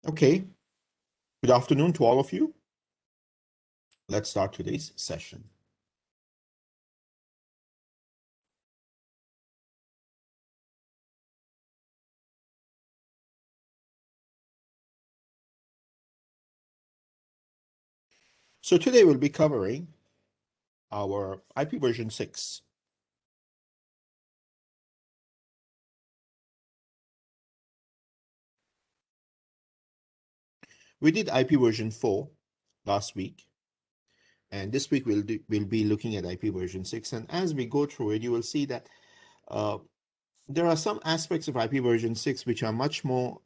Okay, good afternoon to all of you. Let's start today's session. So today we'll be covering our IP version 6. We did IP version 4 last week, and this week we'll be looking at IP version 6. And as we go through it, you will see that there are some aspects of IP version 6 which are much more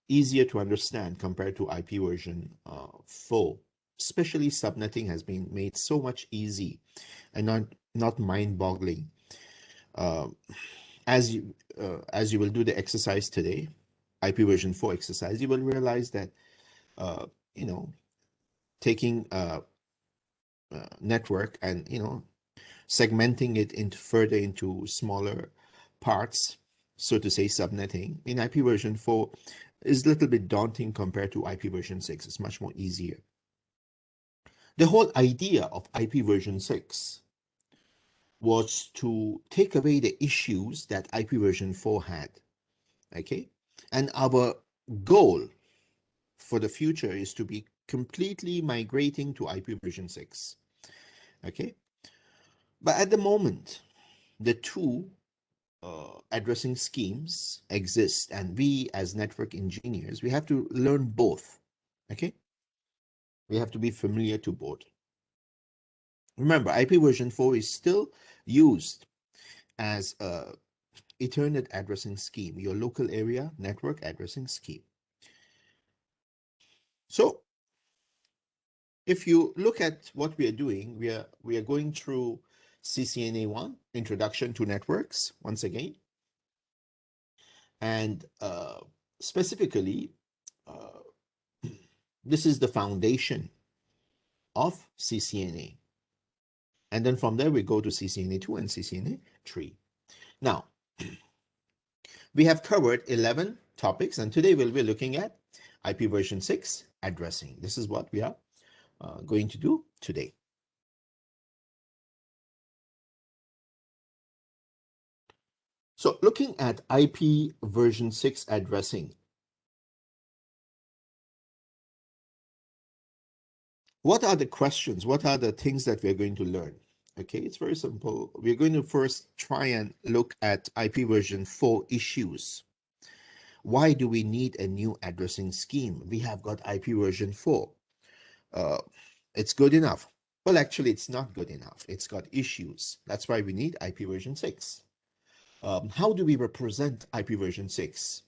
easier to understand compared to IP version 4. Especially subnetting has been made so much easy and not mind-boggling. As you will do the exercise today, IP version 4 exercise, you will realize that taking a network and segmenting it further into smaller parts, so to say, subnetting in IP version 4 is a little bit daunting compared to IP version 6. It's much more easier. The whole idea of IP version 6 was to take away the issues that IP version 4 had. Okay, and our goal for the future is to be completely migrating to IP version 6. Okay, but at the moment, the two addressing schemes exist, and we as network engineers, we have to learn both. Okay, we have to be familiar to both. Remember, IP version 4 is still used as a Ethernet addressing scheme, your local area network addressing scheme. So if you look at what we are doing, we are going through CCNA-1, Introduction to Networks, once again. And specifically, this is the foundation of CCNA. And then from there, we go to CCNA-2 and CCNA-3. Now, we have covered 11 topics, and today we'll be looking at IP version 6 addressing. This is what we are going to do today. So looking at IP version 6 addressing, what are the questions? What are the things that we're going to learn? Okay, it's very simple. We're going to first try and look at IP version 4 issues. Why do we need a new addressing scheme? We have got IP version 4. It's good enough. Well, actually, it's not good enough. It's got issues. That's why we need IP version 6. How do we represent IP version 6?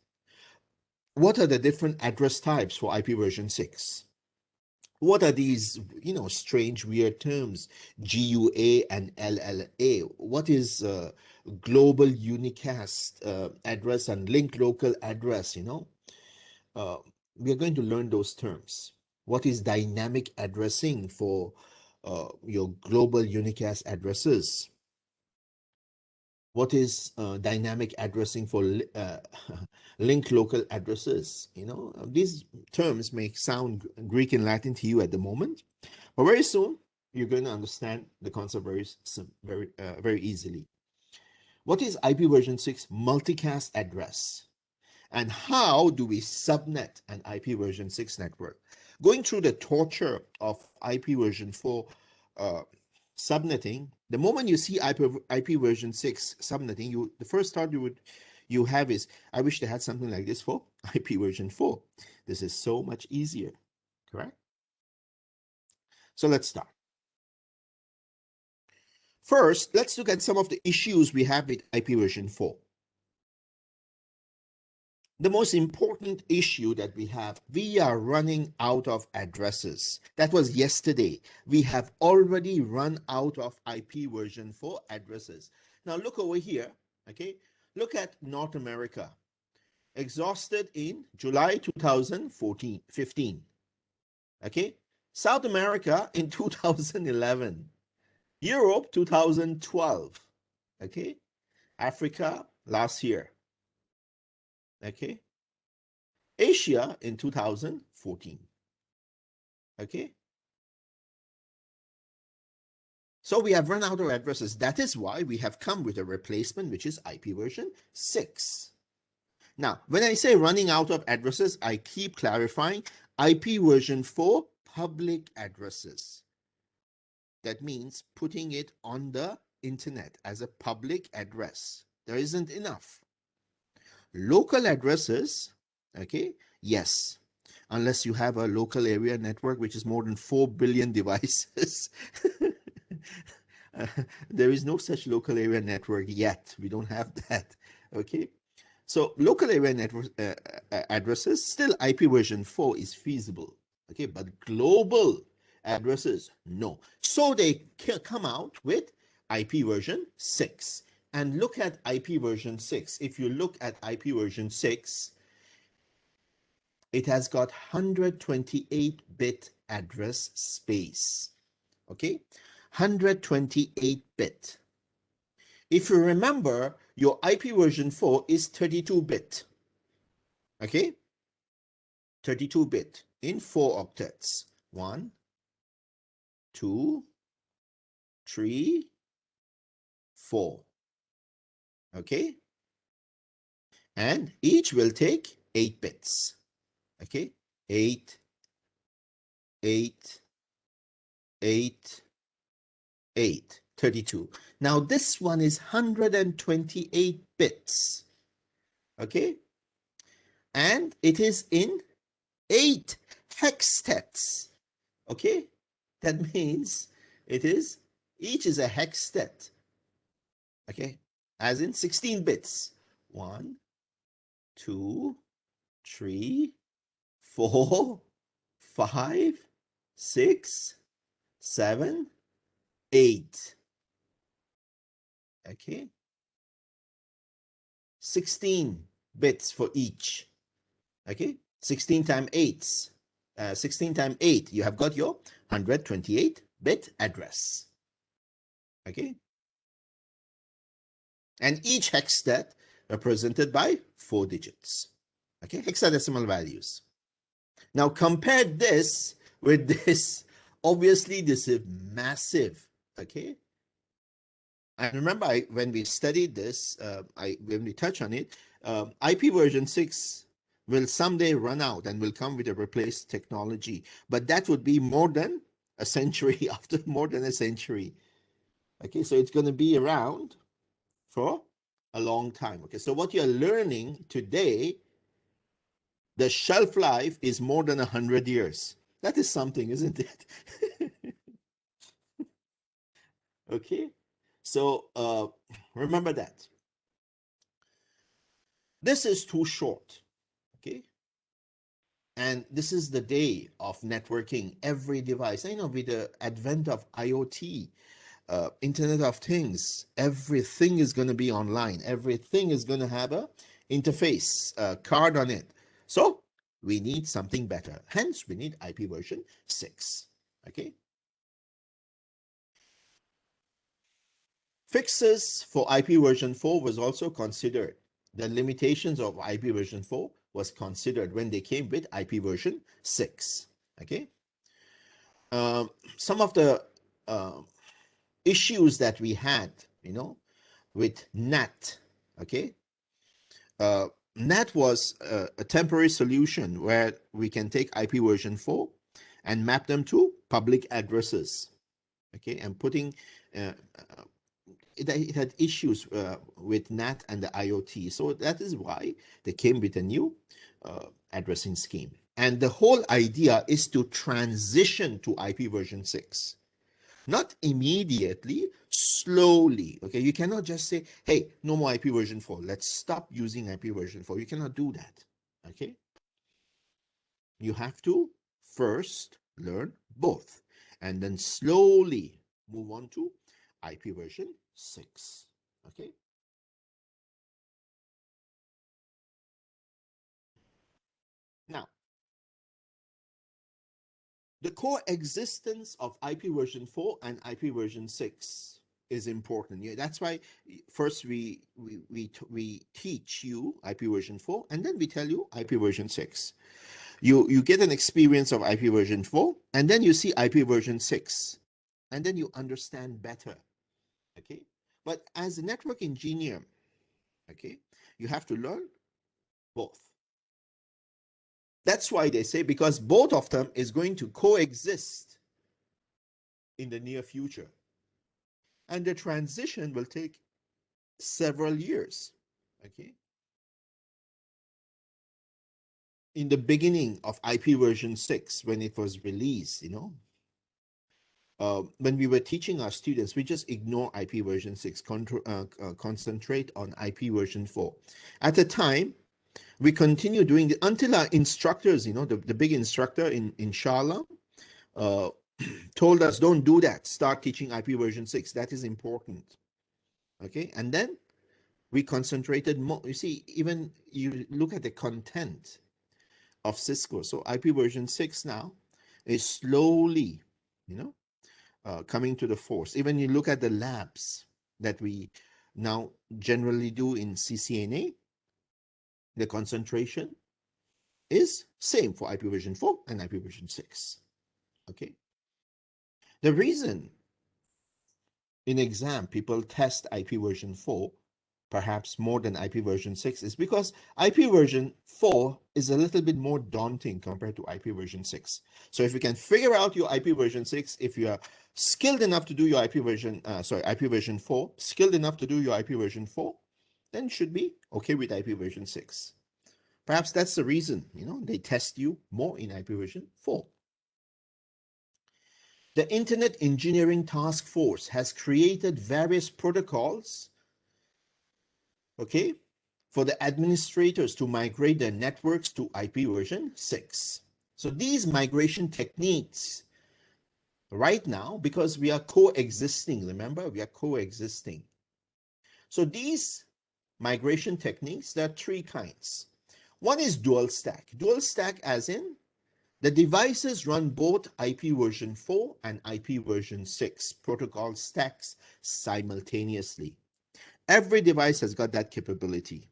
What are the different address types for IP version 6? What are these, strange, weird terms, GUA and LLA? What is global unicast address and link local address, we are going to learn those terms. What is dynamic addressing for your global unicast addresses? What is dynamic addressing for link local addresses? These terms may sound Greek and Latin to you at the moment, but very soon you're going to understand the concept very easily. What is IP version 6 multicast address? And how do we subnet an IP version 6 network? Going through the torture of IP version 4 subnetting, the moment you see IP version 6 subnetting, the first thought you have is, I wish they had something like this for IP version 4. This is so much easier, correct? So let's start. First, let's look at some of the issues we have with IP version 4. The most important issue that we are running out of addresses. That was yesterday. We have already run out of IP version 4 addresses. Now look over here, okay? Look at North America. Exhausted in July 2015. Okay? South America in 2011. Europe 2012. Okay? Africa last year. Okay, Asia in 2014. Okay. So we have run out of addresses. That is why we have come with a replacement, which is IP version 6. Now, when I say running out of addresses, I keep clarifying IP version 4 public addresses. That means putting it on the internet as a public address. There isn't enough. Local addresses, okay, yes, unless you have a local area network, which is more than 4 billion devices. There is no such local area network yet. We don't have that, okay? So local area network addresses, still IP version 4 is feasible, okay? But global addresses, no. So they come out with IP version 6. And look at IP version 6. If you look at IP version 6, it has got 128-bit address space, okay? 128-bit. If you remember, your IP version 4 is 32-bit, okay? 32-bit in 4 octets. 1, 2, 3, 4, okay? And each will take 8 bits, okay? 8, 8, 8, 8, 32. Now this one is 128 bits, okay? And it is in 8 hextets, okay? That means each is a hextet, okay? As in 16 bits. 1, 2, 3, 4, 5, 6, 7, 8. Okay? 16 bits for each. Okay? 16 times 8. 16 times 8. You have got your 128-bit address. Okay? And each hexstat represented by 4 digits. Okay? Hexadecimal values. Now compare this with this. Obviously, this is massive. Okay? And remember, when we studied this, when we touch on it, IP version 6 will someday run out and will come with a replaced technology. But that would be more than a century, after more than a century. Okay, so it's going to be around for a long time. Okay, so what you're learning today, the shelf life is more than 100 years. That is something, isn't it? Okay, so remember that. This is too short, okay? And this is the day of networking every device. I know with the advent of IoT, Internet of Things, everything is going to be online. Everything is going to have a interface, card on it. So we need something better. Hence, we need IP version 6, okay? Fixes for IP version 4 was also considered. The limitations of IP version 4 was considered when they came with IP version 6. Okay. Some of the issues that we had, with NAT. Okay. NAT was a temporary solution where we can take IP version 4 and map them to public addresses. Okay, and putting it had issues with NAT and the IoT. So that is why they came with a new addressing scheme. And the whole idea is to transition to IP version 6. Not immediately, slowly. Okay, you cannot just say, hey, no more IP version 4. Let's stop using IP version 4. You cannot do that. Okay, you have to first learn both and then slowly move on to IP version 6. Okay. Now, the coexistence of IP version 4 and IP version 6. is important. Yeah, that's why first we teach you IP version 4, and then we tell you IP version 6. You get an experience of IP version 4, and then you see IP version 6, and then you understand better. Okay, but as a network engineer, okay, you have to learn both. That's why they say, because both of them is going to coexist in the near future, and the transition will take several years. Okay, in the beginning of IP version 6, when it was released, when we were teaching our students, we just ignore IP version 6, concentrate on IP version 4. At the time, we continue doing it until our instructors, the big instructor in Sharla, told us, don't do that. Start teaching IP version 6. That is important. Okay, and then we concentrated more. You see, even you look at the content of Cisco. So IP version 6 now is slowly, coming to the force. Even you look at the labs that we now generally do in CCNA, the concentration is same for IP version 4 and IP version 6. Okay. The reason in exam people test IP version 4 perhaps more than IP version 6 is because IP version 4 is a little bit more daunting compared to IP version 6. So if you can figure out your IP version 6, if you are skilled enough to do your IP version 4, skilled enough to do your IP version 4, then you should be okay with IP version 6. Perhaps that's the reason, they test you more in IP version 4. The Internet Engineering Task Force has created various protocols, okay, for the administrators to migrate their networks to IP version 6. So these migration techniques right now, because we are coexisting, remember, we are coexisting. So these migration techniques, there are 3 kinds. One is dual stack. Dual stack as in the devices run both IP version 4 and IP version 6 protocol stacks simultaneously. Every device has got that capability.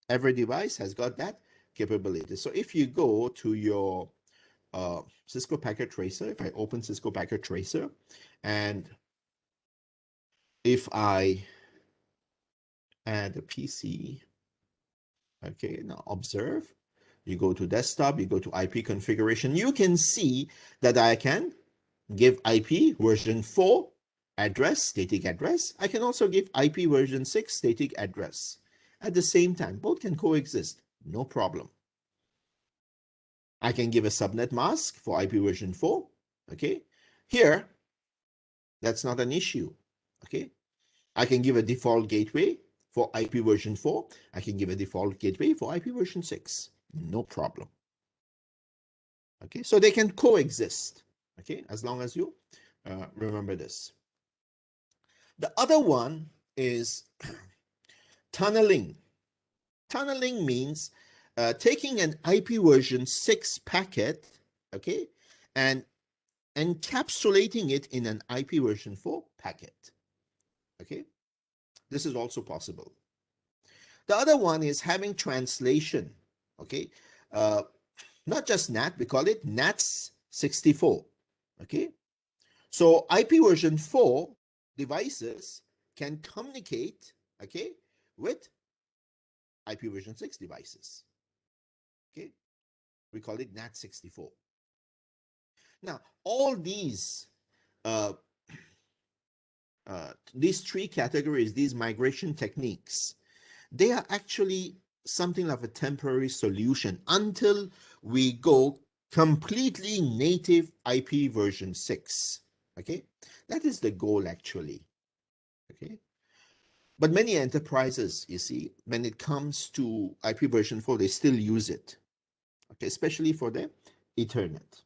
Every device has got that capability. So if you go to your Cisco Packet Tracer, if I open Cisco Packet Tracer, and if I add a PC, okay, now observe, you go to desktop, you go to IP configuration, you can see that I can give IP version 4 address, static address. I can also give IP version 6 static address. At the same time, both can coexist, no problem. I can give a subnet mask for IP version 4, okay? Here, that's not an issue, okay? I can give a default gateway for IP version 4. I can give a default gateway for IP version 6, no problem. Okay, so they can coexist, okay, as long as you remember this. The other one is tunneling. Tunneling means taking an IP version 6 packet, okay, and encapsulating it in an IP version 4 packet, okay. This is also possible. The other one is having translation, okay. Not just NAT, we call it NATS 64, okay. So IP version 4 devices can communicate, okay, with IP version 6 devices, okay. We call it NAT 64. Now, all these 3 categories, these migration techniques, they are actually something like a temporary solution until we go completely native IP version 6. Okay, that is the goal actually. Okay, but many enterprises, you see, when it comes to IP version 4, they still use it. Okay, especially for the Ethernet.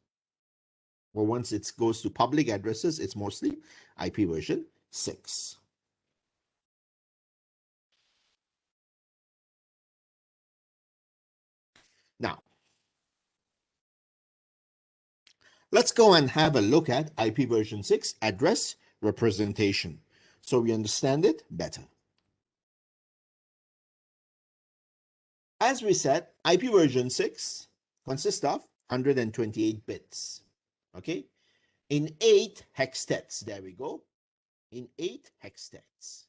Well, once it goes to public addresses, it's mostly IP version 6. Now, let's go and have a look at IP version 6 address representation, so we understand it better. As we said, IP version 6 consists of 128 bits, okay, in 8 hextets. There we go, in 8 hextets,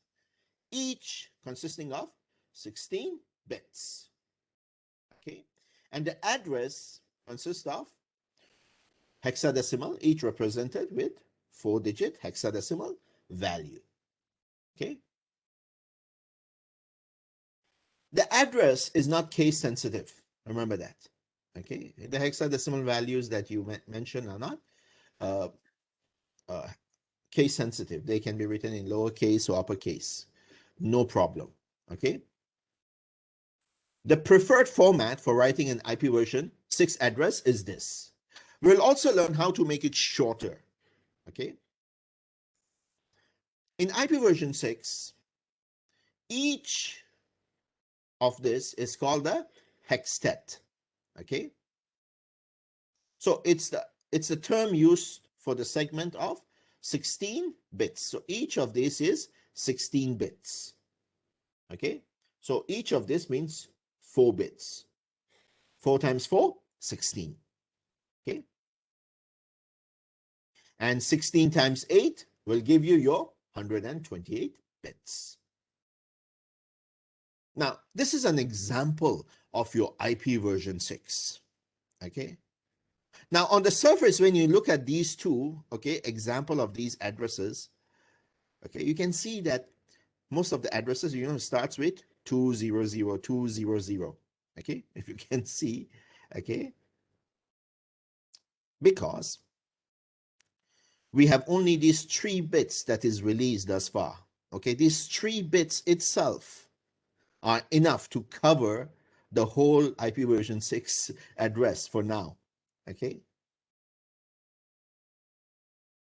each consisting of 16 bits, okay, and the address consists of hexadecimal, each represented with 4-digit hexadecimal value, okay. The address is not case sensitive, remember that, okay. The hexadecimal values that you mentioned are not case sensitive. They can be written in lowercase or uppercase, no problem, okay. The preferred format for writing an IP version 6 address is this. We'll also learn how to make it shorter, okay. In IP version 6, each of this is called a hextet, okay. So it's the term used for the segment of 16 bits. So each of these is 16 bits, okay. So each of this means 4 bits. 4 times 4, 16, okay. And 16 times 8 will give you your 128 bits. Now, this is an example of your IP version 6, okay. Now, on the surface, when you look at these two, okay, example of these addresses, okay, you can see that most of the addresses, starts with 200, 200, okay, if you can see, okay, because we have only these 3 bits that is released thus far, okay. These 3 bits itself are enough to cover the whole IP version 6 address for now, okay.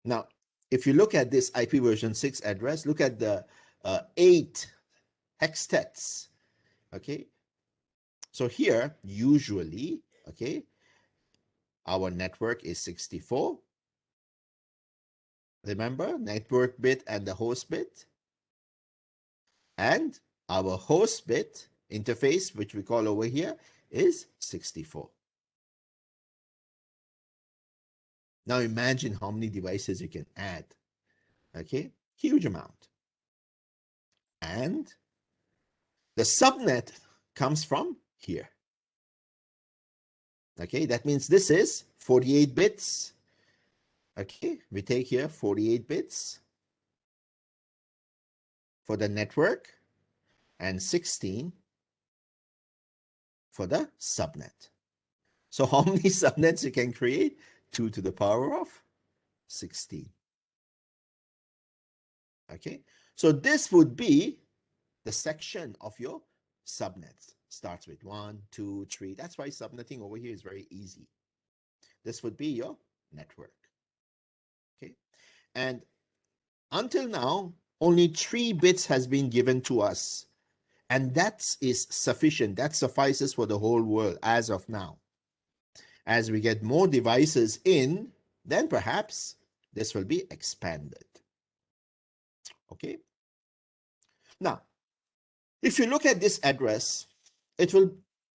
Now, if you look at this IP version 6 address, look at the 8 hextets, okay. So here, usually, okay, our network is 64. Remember, network bit and the host bit. And our host bit interface, which we call over here, is 64. Now imagine how many devices you can add, okay? Huge amount. And the subnet comes from here. Okay, that means this is 48 bits. Okay, we take here 48 bits for the network and 16 for the subnet. So how many subnets you can create? 2 to the power of 16. Okay, so this would be the section of your subnets. Starts with 1, 2, 3. That's why subnetting over here is very easy. This would be your network. Okay, and until now, only 3 bits has been given to us, and that is sufficient. That suffices for the whole world as of now. As we get more devices in, then perhaps this will be expanded. Okay. Now, if you look at this address, it will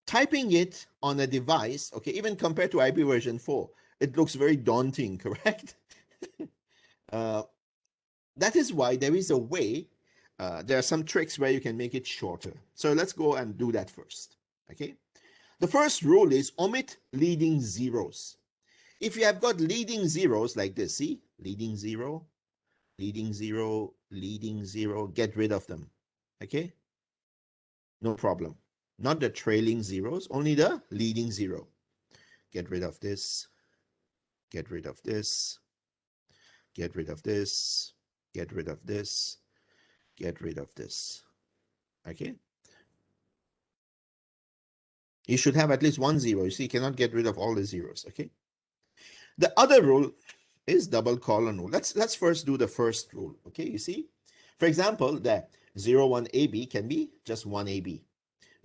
typing it on a device, okay, even compared to IP version 4, it looks very daunting, correct? That is why there is a way, there are some tricks where you can make it shorter. So let's go and do that first, okay? The first rule is omit leading zeros. If you have got leading zeros like this, see, leading 0, leading 0, leading 0, get rid of them, okay? No problem. Not the trailing zeros, only the leading 0. Get rid of this, get rid of this, get rid of this, get rid of this, get rid of this, okay? You should have at least 1 0. You see, you cannot get rid of all the zeros, okay? The other rule is double colon rule. Let's first do the first rule, okay? You see, for example, the 01AB can be just 1AB.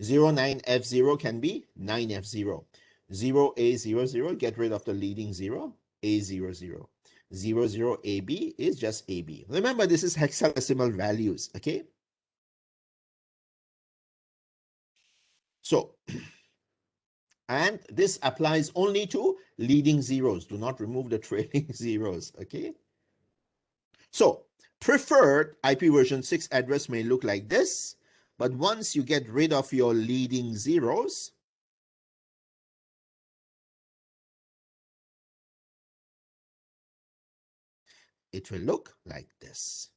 09F0 can be 9F0. 0A00, get rid of the leading 0, A00. 00AB is just AB. Remember, this is hexadecimal values, okay? So, and this applies only to leading zeros. Do not remove the trailing zeros, okay? So, preferred IPv6 address may look like this, but once you get rid of your leading zeros, it will look like this,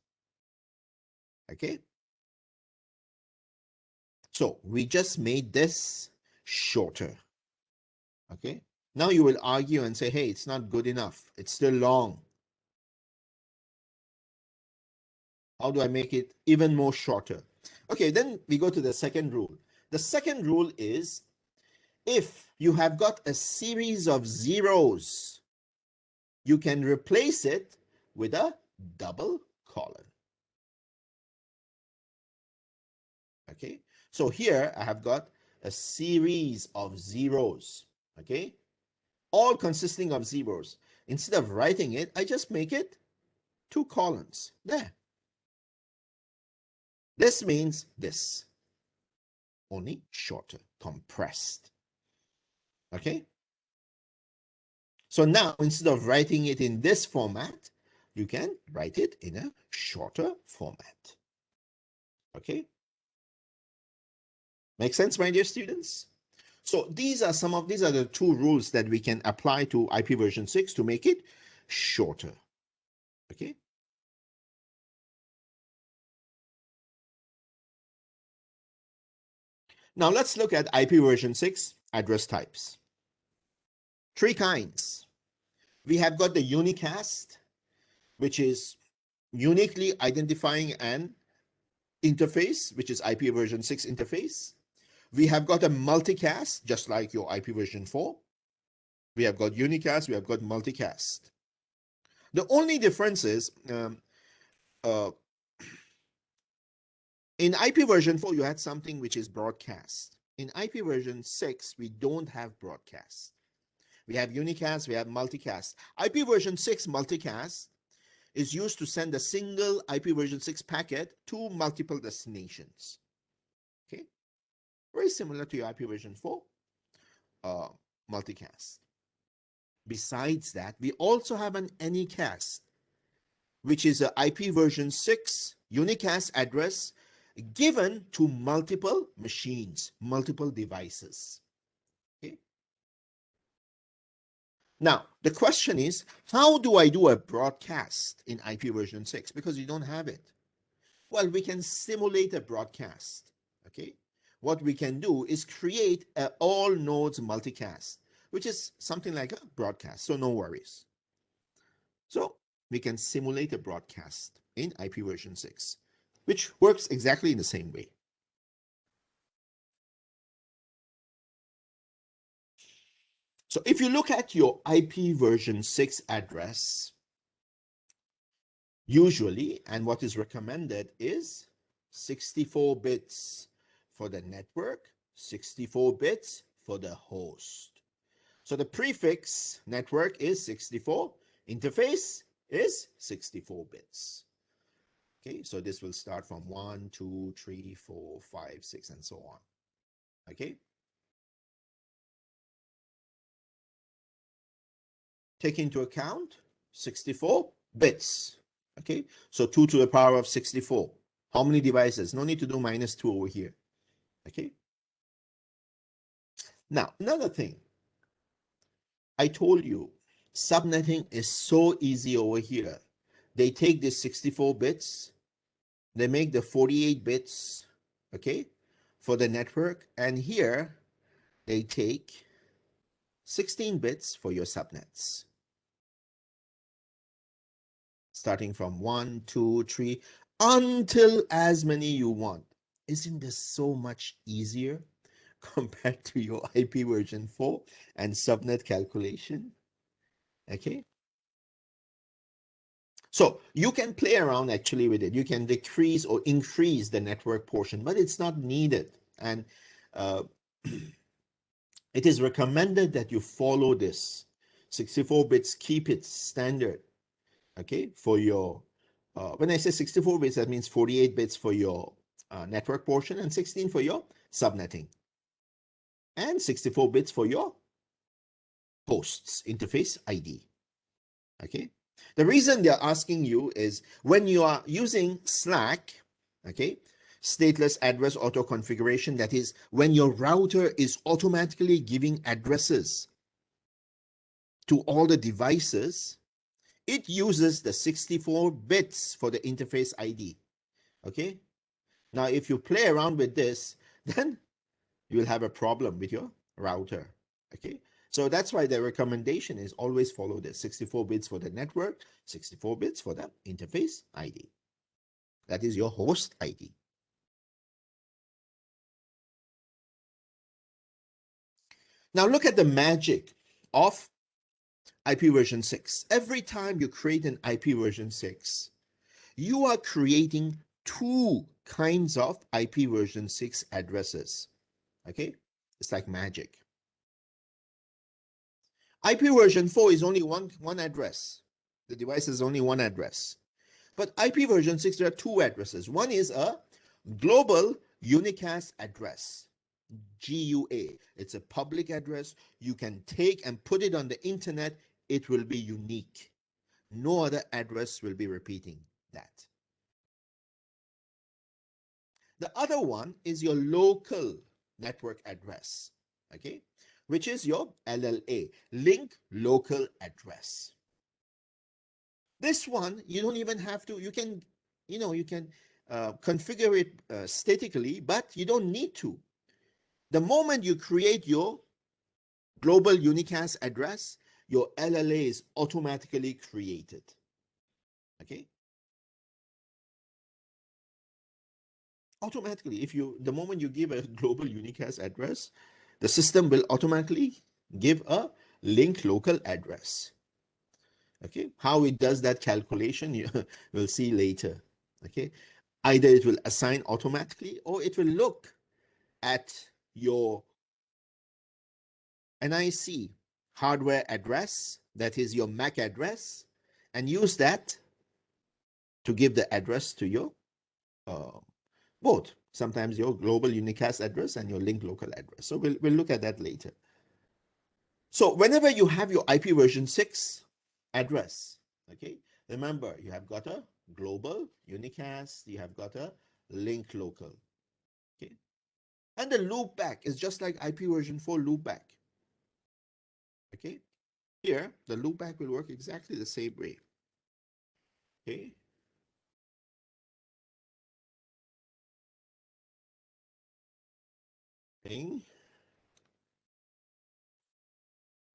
okay? So, we just made this shorter, okay? Now you will argue and say, hey, it's not good enough. It's still long. How do I make it even more shorter? Okay, then we go to the second rule. The second rule is if you have got a series of zeros, you can replace it with a double colon. Okay, so here I have got a series of zeros, okay, all consisting of zeros. Instead of writing it, I just make it 2 colons. There. This means this, only shorter, compressed. Okay? So now, instead of writing it in this format, you can write it in a shorter format. Okay? Make sense, my dear students? So these are the 2 rules that we can apply to IPv6 to make it shorter. Okay? Now let's look at IPv6 address types. 3 kinds. We have got the Unicast, which is uniquely identifying an interface, which is IPv6 interface. We have got a multicast, just like your IPv4. We have got unicast, we have got multicast. The only difference is in IPv4, you had something which is broadcast. In IPv6, we don't have broadcast. We have unicast, we have multicast. IPv6 multicast is used to send a single IPv6 packet to multiple destinations. Okay, very similar to your IPv4 multicast. Besides that, we also have an Anycast, which is an IPv6 unicast address given to multiple machines, multiple devices. Okay. Now, the question is, how do I do a broadcast in IPv6? Because you don't have it. Well, we can simulate a broadcast. Okay. What we can do is create an all nodes multicast, which is something like a broadcast, so no worries. So we can simulate a broadcast in IPv6, which works exactly in the same way. So if you look at your IPv6 address, usually, and what is recommended is 64 bits for the network, 64 bits for the host. So the prefix network is 64, interface is 64 bits. Okay, so this will start from 1, 2, 3, 4, 5, 6, and so on. Okay. Take into account 64 bits. Okay, so 2 to the power of 64. How many devices? No need to do -2 over here. Okay. Now, another thing. I told you, subnetting is so easy over here. They take this 64 bits, they make the 48 bits, okay, for the network, and here they take 16 bits for your subnets. Starting from 1, 2, 3, until as many you want. Isn't this so much easier compared to your IPv4 and subnet calculation? Okay. So you can play around actually with it. You can decrease or increase the network portion, but it's not needed. And it is recommended that you follow this. 64 bits, keep it standard. okay, for your, when I say 64 bits, that means 48 bits for your network portion and 16 for your subnetting, and 64 bits for your hosts interface ID. Okay, the reason they're asking you is when you are using SLAAC, okay, stateless address auto configuration, that is when your router is automatically giving addresses to all the devices, it uses the 64 bits for the interface ID. Okay, now if you play around with this, then you will have a problem with your router. Okay, so that's why the recommendation is always follow this: 64 bits for the network, 64 bits for the interface ID. That is your host ID. Now look at the magic of IP version 6. Every time you create an IP version 6, you are creating two kinds of IP version 6 addresses. Okay, it's like magic. IP version 4 is only one address. The device is only one address. But IP version 6, there are two addresses. One is a global unicast address, GUA. It's a public address. You can take and put it on the internet. It will be unique. No other address will be repeating that. The other one is your local network address, okay, which is your LLA, link local address. This one, you don't even have to, you can, you can configure it statically, but you don't need to. The moment you create your global unicast address, your LLA is automatically created. Okay? Automatically, the moment you give a global unicast address, the system will automatically give a link local address. Okay? How it does that calculation, we'll see later. Okay? Either it will assign automatically or it will look at your NIC hardware address, that is your MAC address, and use that to give the address to your both. Sometimes your global unicast address and your link local address. So we'll look at that later. So whenever you have your IP version 6 address, okay, remember you have got a global unicast, you have got a link local, okay, and the loopback is just like IP version 4 loopback. Okay, here the loopback will work exactly the same way. Okay, thing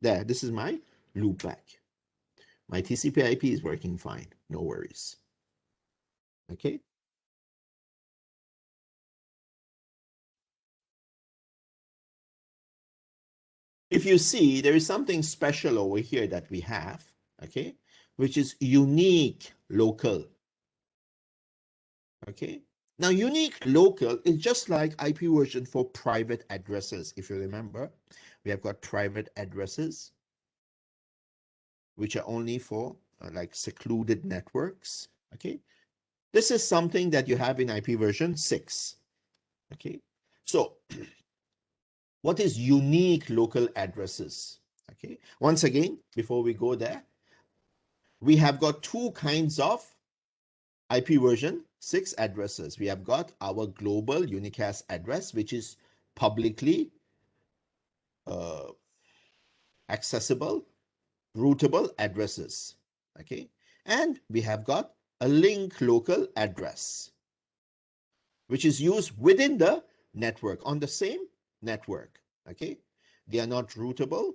there, this is my loopback. My TCP IP is working fine, no worries. Okay, if you see, there is something special over here that we have, okay, which is unique local. Okay, now unique local is just like IP version for private addresses. If you remember, we have got private addresses, which are only for like secluded networks. Okay, this is something that you have in IP version 6. Okay, so what is unique local addresses? Okay, once again, before we go there, we have got two kinds of IP version 6 addresses. We have got our global unicast address, which is publicly accessible, routable addresses. Okay, and we have got a link local address, which is used within the network on the same network. Okay, they are not routable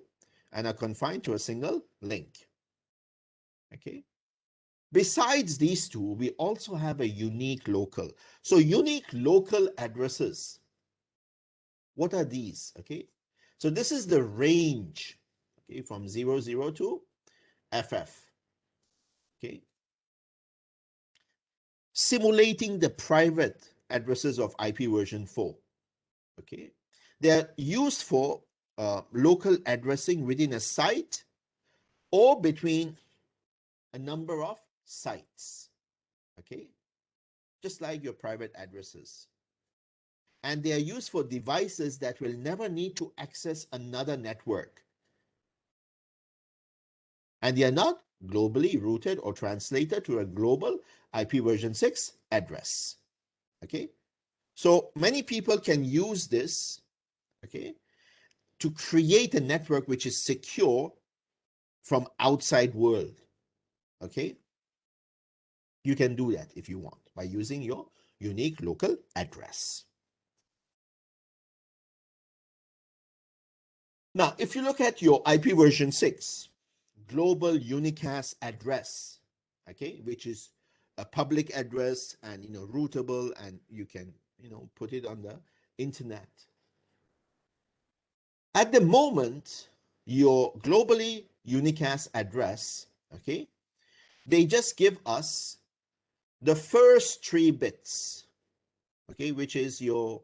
and are confined to a single link. Okay, besides these two, we also have a unique local. So unique local addresses, what are these? Okay, so this is the range, okay, from 00 to FF. Okay, simulating the private addresses of IP version 4. Okay, they are used for local addressing within a site or between a number of sites, okay? Just like your private addresses. And they are used for devices that will never need to access another network. And they are not globally routed or translated to a global IPv6 address, okay? So many people can use this, okay, to create a network which is secure from outside world, okay? You can do that if you want by using your unique local address. Now, if you look at your IPv6 global unicast address, okay, which is a public address and routable, and you can put it on the internet. At the moment, your globally unicast address, okay, they just give us the first 3 bits, okay, which is your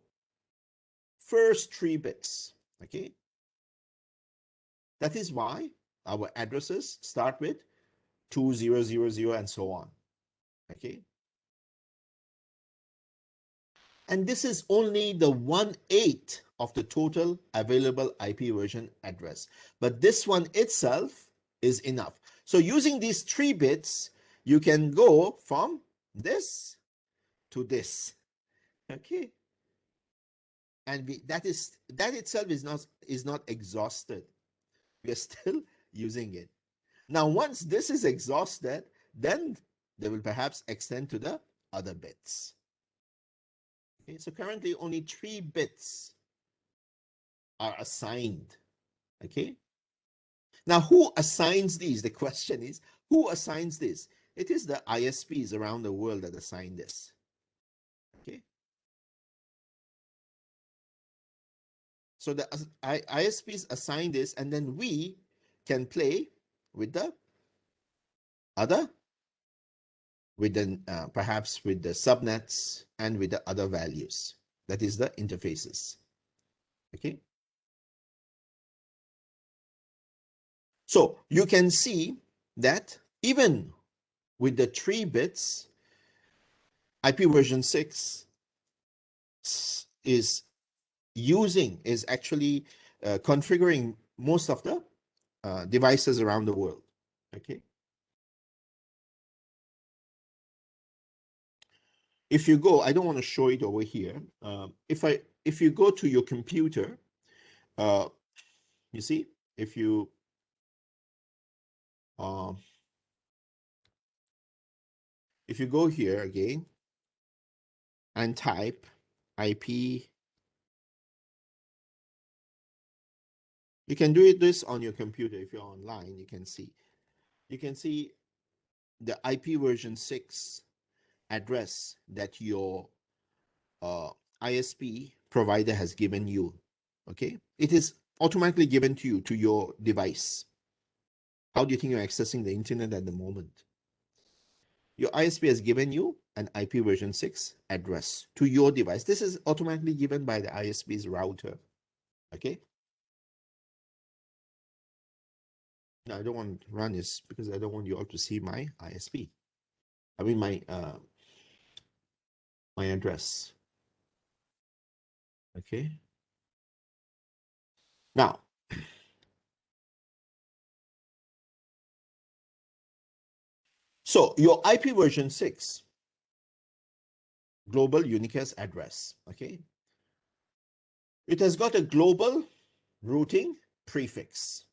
first 3 bits, okay. That is why our addresses start with 2000 and so on, okay. And this is only the 1/8 of the total available IP version address. But this one itself is enough. So using these 3 bits, you can go from this to this, okay. And that itself is not exhausted. We are still using it. Now, once this is exhausted, then they will perhaps extend to the other bits. Okay, so currently only 3 bits are assigned. Okay. Now, who assigns these? The question is, who assigns this? It is the ISPs around the world that assign this. Okay. So the ISPs assign this, and then we can play with the other, perhaps with the subnets and with the other values. That is the interfaces. Okay. So you can see that even with the 3 bits, IPv6 is actually configuring most of the devices around the world. Okay. If you go, I don't want to show it over here. If you go to your computer, you see, if you go here again and type IP, you can do this on your computer. If you're online, you can see the IPv6 address that your ISP provider has given you. Okay, it is automatically given to you to your device. How do you think you're accessing the internet at the moment? Your ISP has given you an IPv6 address to your device. This is automatically given by the ISP's router. Okay. Now I don't want to run this because I don't want you all to see my ISP. I mean my address. Okay. Now, so your IPv6 global unicast address, okay, it has got a global routing prefix.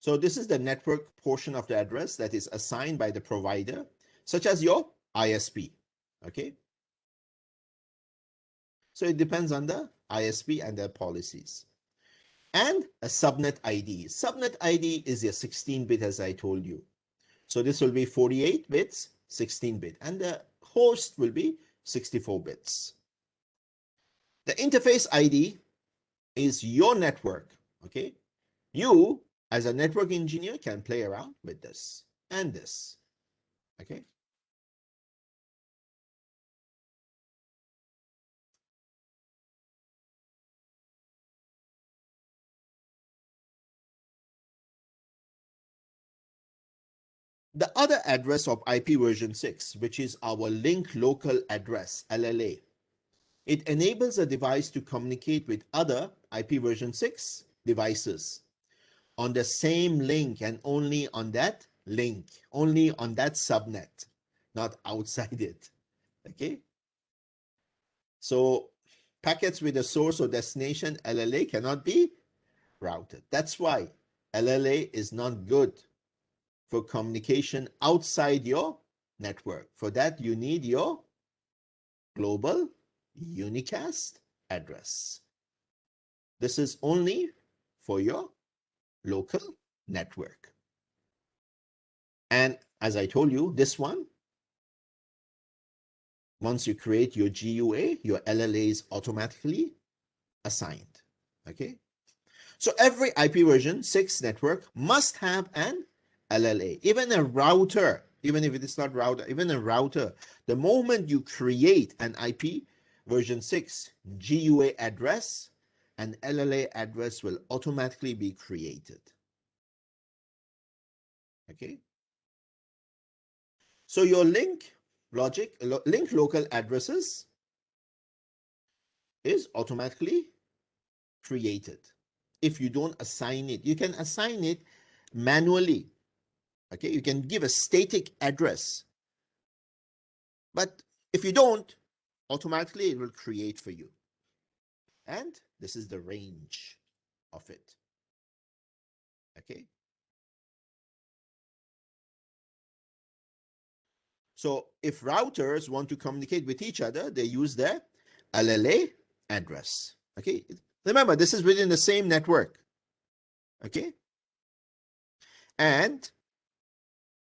So this is the network portion of the address that is assigned by the provider, such as your ISP, okay. So it depends on the ISP and their policies. And a subnet ID. Subnet ID is your 16-bit, as I told you. So this will be 48 bits, 16-bit, and the host will be 64 bits. The interface ID is your network, okay? You, as a network engineer, can play around with this and this, okay? The other address of IP version 6, which is our link local address, LLA, it enables a device to communicate with other IP version 6 devices on the same link and only on that link, only on that subnet, not outside it. Okay? So packets with a source or destination LLA cannot be routed. That's why LLA is not good for communication outside your network. For that, you need your global unicast address. This is only for your local network. And as I told you, this one, once you create your GUA, your LLA is automatically assigned. Okay? So every IP version 6 network must have an LLA. Even a router, even if it is not router, even a router, the moment you create an IP version 6 GUA address, an LLA address will automatically be created. Okay? So your link local addresses is automatically created. If you don't assign it, you can assign it manually. Okay, you can give a static address, but if you don't, automatically it will create for you. And this is the range of it. Okay. So if routers want to communicate with each other, they use their LLA address. Okay. Remember, this is within the same network. Okay. And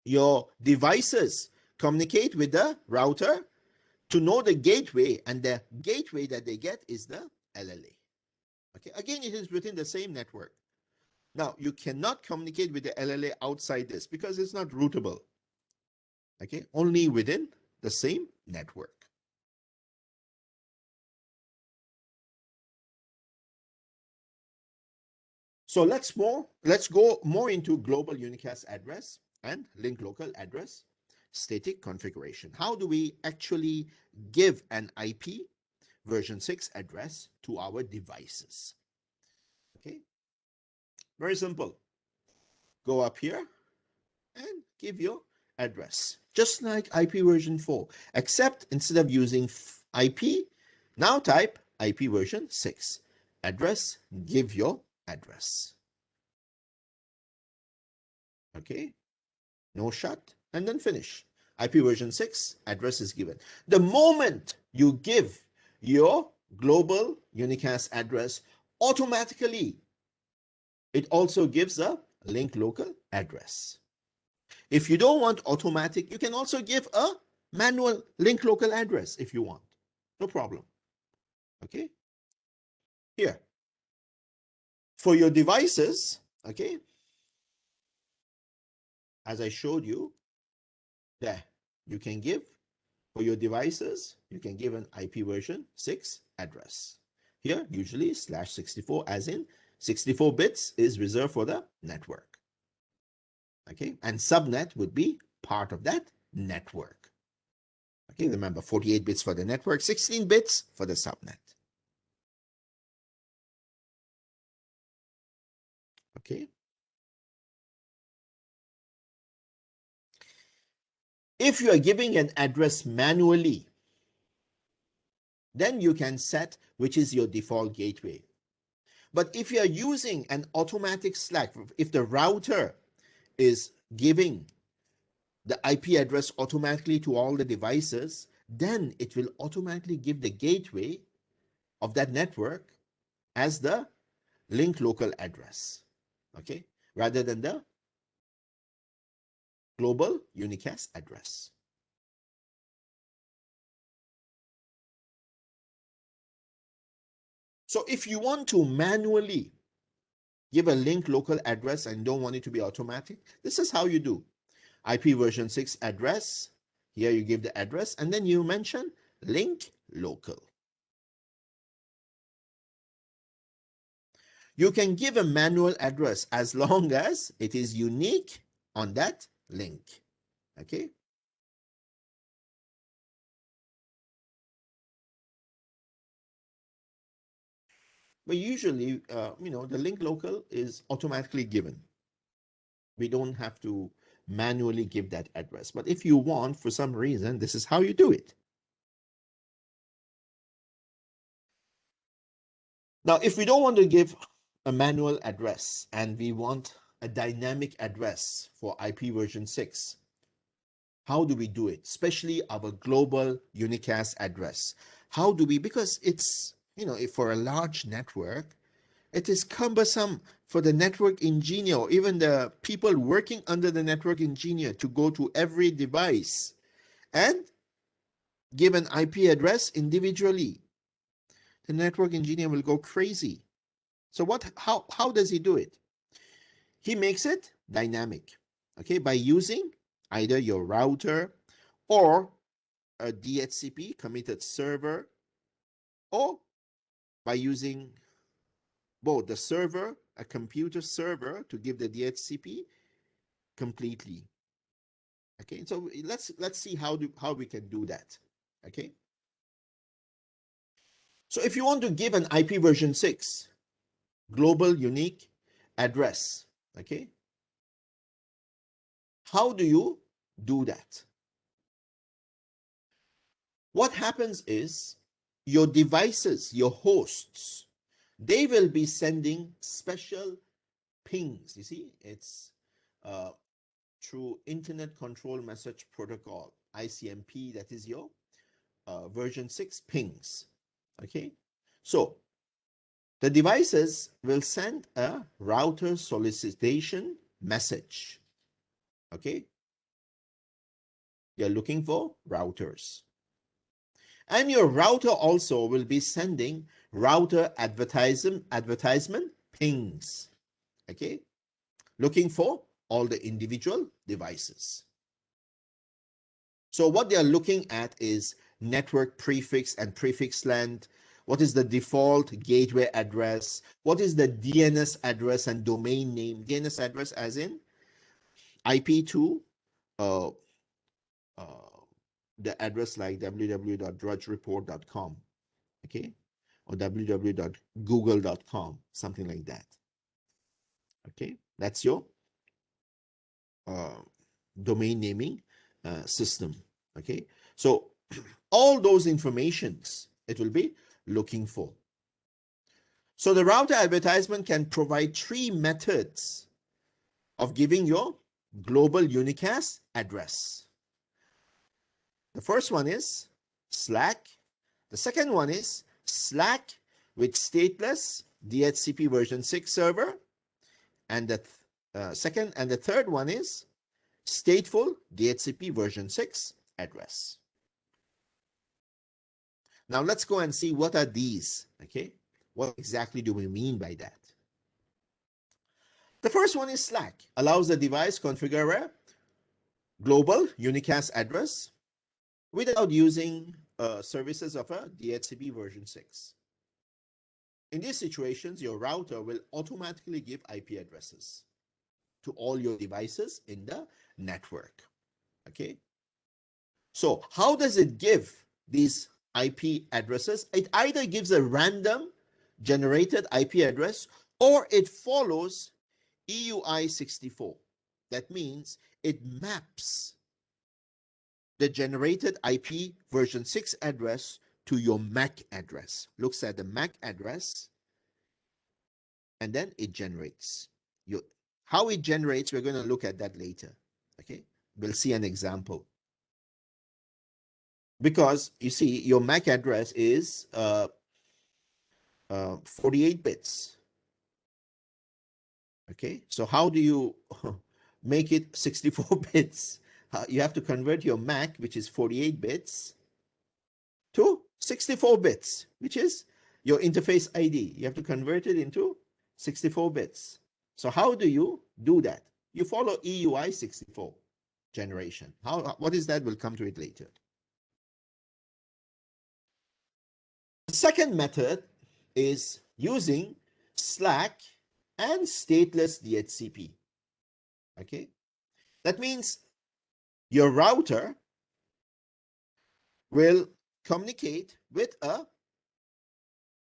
your devices communicate with the router to know the gateway, and the gateway that they get is the LLA. Okay. Again, it is within the same network. Now, you cannot communicate with the LLA outside this because it's not routable. Okay, only within the same network. So let's go more into global unicast address and link local address static configuration. How do we actually give an IP version 6 address to our devices? Okay, very simple. Go up here and give your address, just like IP version 4, except instead of using IP, now type IP version 6. Address, give your address. Okay, no shut, and then finish. IP version 6, address is given. The moment you give your global unicast address, automatically it also gives a link local address. If you don't want automatic, you can also give a manual link local address if you want. No problem. Okay. Here. For your devices, okay, as I showed you, there, you can give, for your devices, you can give an IP version 6 address. Here, usually /64, as in 64 bits is reserved for the network. Okay, and subnet would be part of that network. Okay, remember 48 bits for the network, 16 bits for the subnet. Okay. If you are giving an address manually, then you can set which is your default gateway. But if you are using an automatic SLAAC, if the router is giving the IP address automatically to all the devices, then it will automatically give the gateway of that network as the link local address, okay, rather than the global unicast address. So if you want to manually give a link local address and don't want it to be automatic, this is how you do. IP version 6 address, here you give the address, and then you mention link local. You can give a manual address as long as it is unique on that link. Okay. But usually, the link local is automatically given. We don't have to manually give that address. But if you want, for some reason, this is how you do it. Now, if we don't want to give a manual address and we want a dynamic address for IP version 6, how do we do it? Especially our global unicast address. How do we, because it's, if for a large network, it is cumbersome for the network engineer, or even the people working under the network engineer, to go to every device and give an IP address individually. The network engineer will go crazy. So how does he do it? He makes it dynamic, okay, by using either your router or a DHCP, committed server, or by using both the server, a computer server, to give the DHCP completely. Okay, so let's see how we can do that. Okay, so if you want to give an IP version 6 global unique address, okay, how do you do that? What happens is your devices, your hosts, they will be sending special pings. You see, it's through Internet Control Message Protocol, ICMP, that is your version 6 pings. Okay, so the devices will send a router solicitation message. Okay, you're looking for routers. And your router also will be sending router advertisement pings. Okay, looking for all the individual devices. So what they are looking at is network prefix and prefix length. What is the default gateway address? What is the DNS address and domain name? DNS address as in IP2, the address like www.drudgereport.com, okay, or www.google.com, something like that. Okay, that's your domain naming system. Okay, so all those informations it will be looking for. So the router advertisement can provide 3 methods of giving your global unicast address. The first one is SLAAC. The second one is SLAAC with stateless DHCP version 6 server. And the second and the third one is stateful DHCP version 6 address. Now let's go and see what are these, okay? What exactly do we mean by that? The first one is SLAAC, allows the device configure a global unicast address without using services of a DHCP version 6. In these situations, your router will automatically give IP addresses to all your devices in the network. Okay. So how does it give these IP addresses? It either gives a random generated IP address or it follows EUI 64. That means it maps the generated IP version 6 address to your MAC address. Looks at the MAC address and then it generates. How it generates, we're going to look at that later. Okay, we'll see an example. Because you see, your MAC address is 48 bits. Okay, so how do you make it 64 bits? You have to convert your MAC, which is 48 bits, to 64 bits, which is your interface ID. You have to convert it into 64 bits. So how do you do that? You follow EUI 64 generation. What is that? We'll come to it later. The second method is using SLAAC and stateless DHCP. Okay, that means your router will communicate with a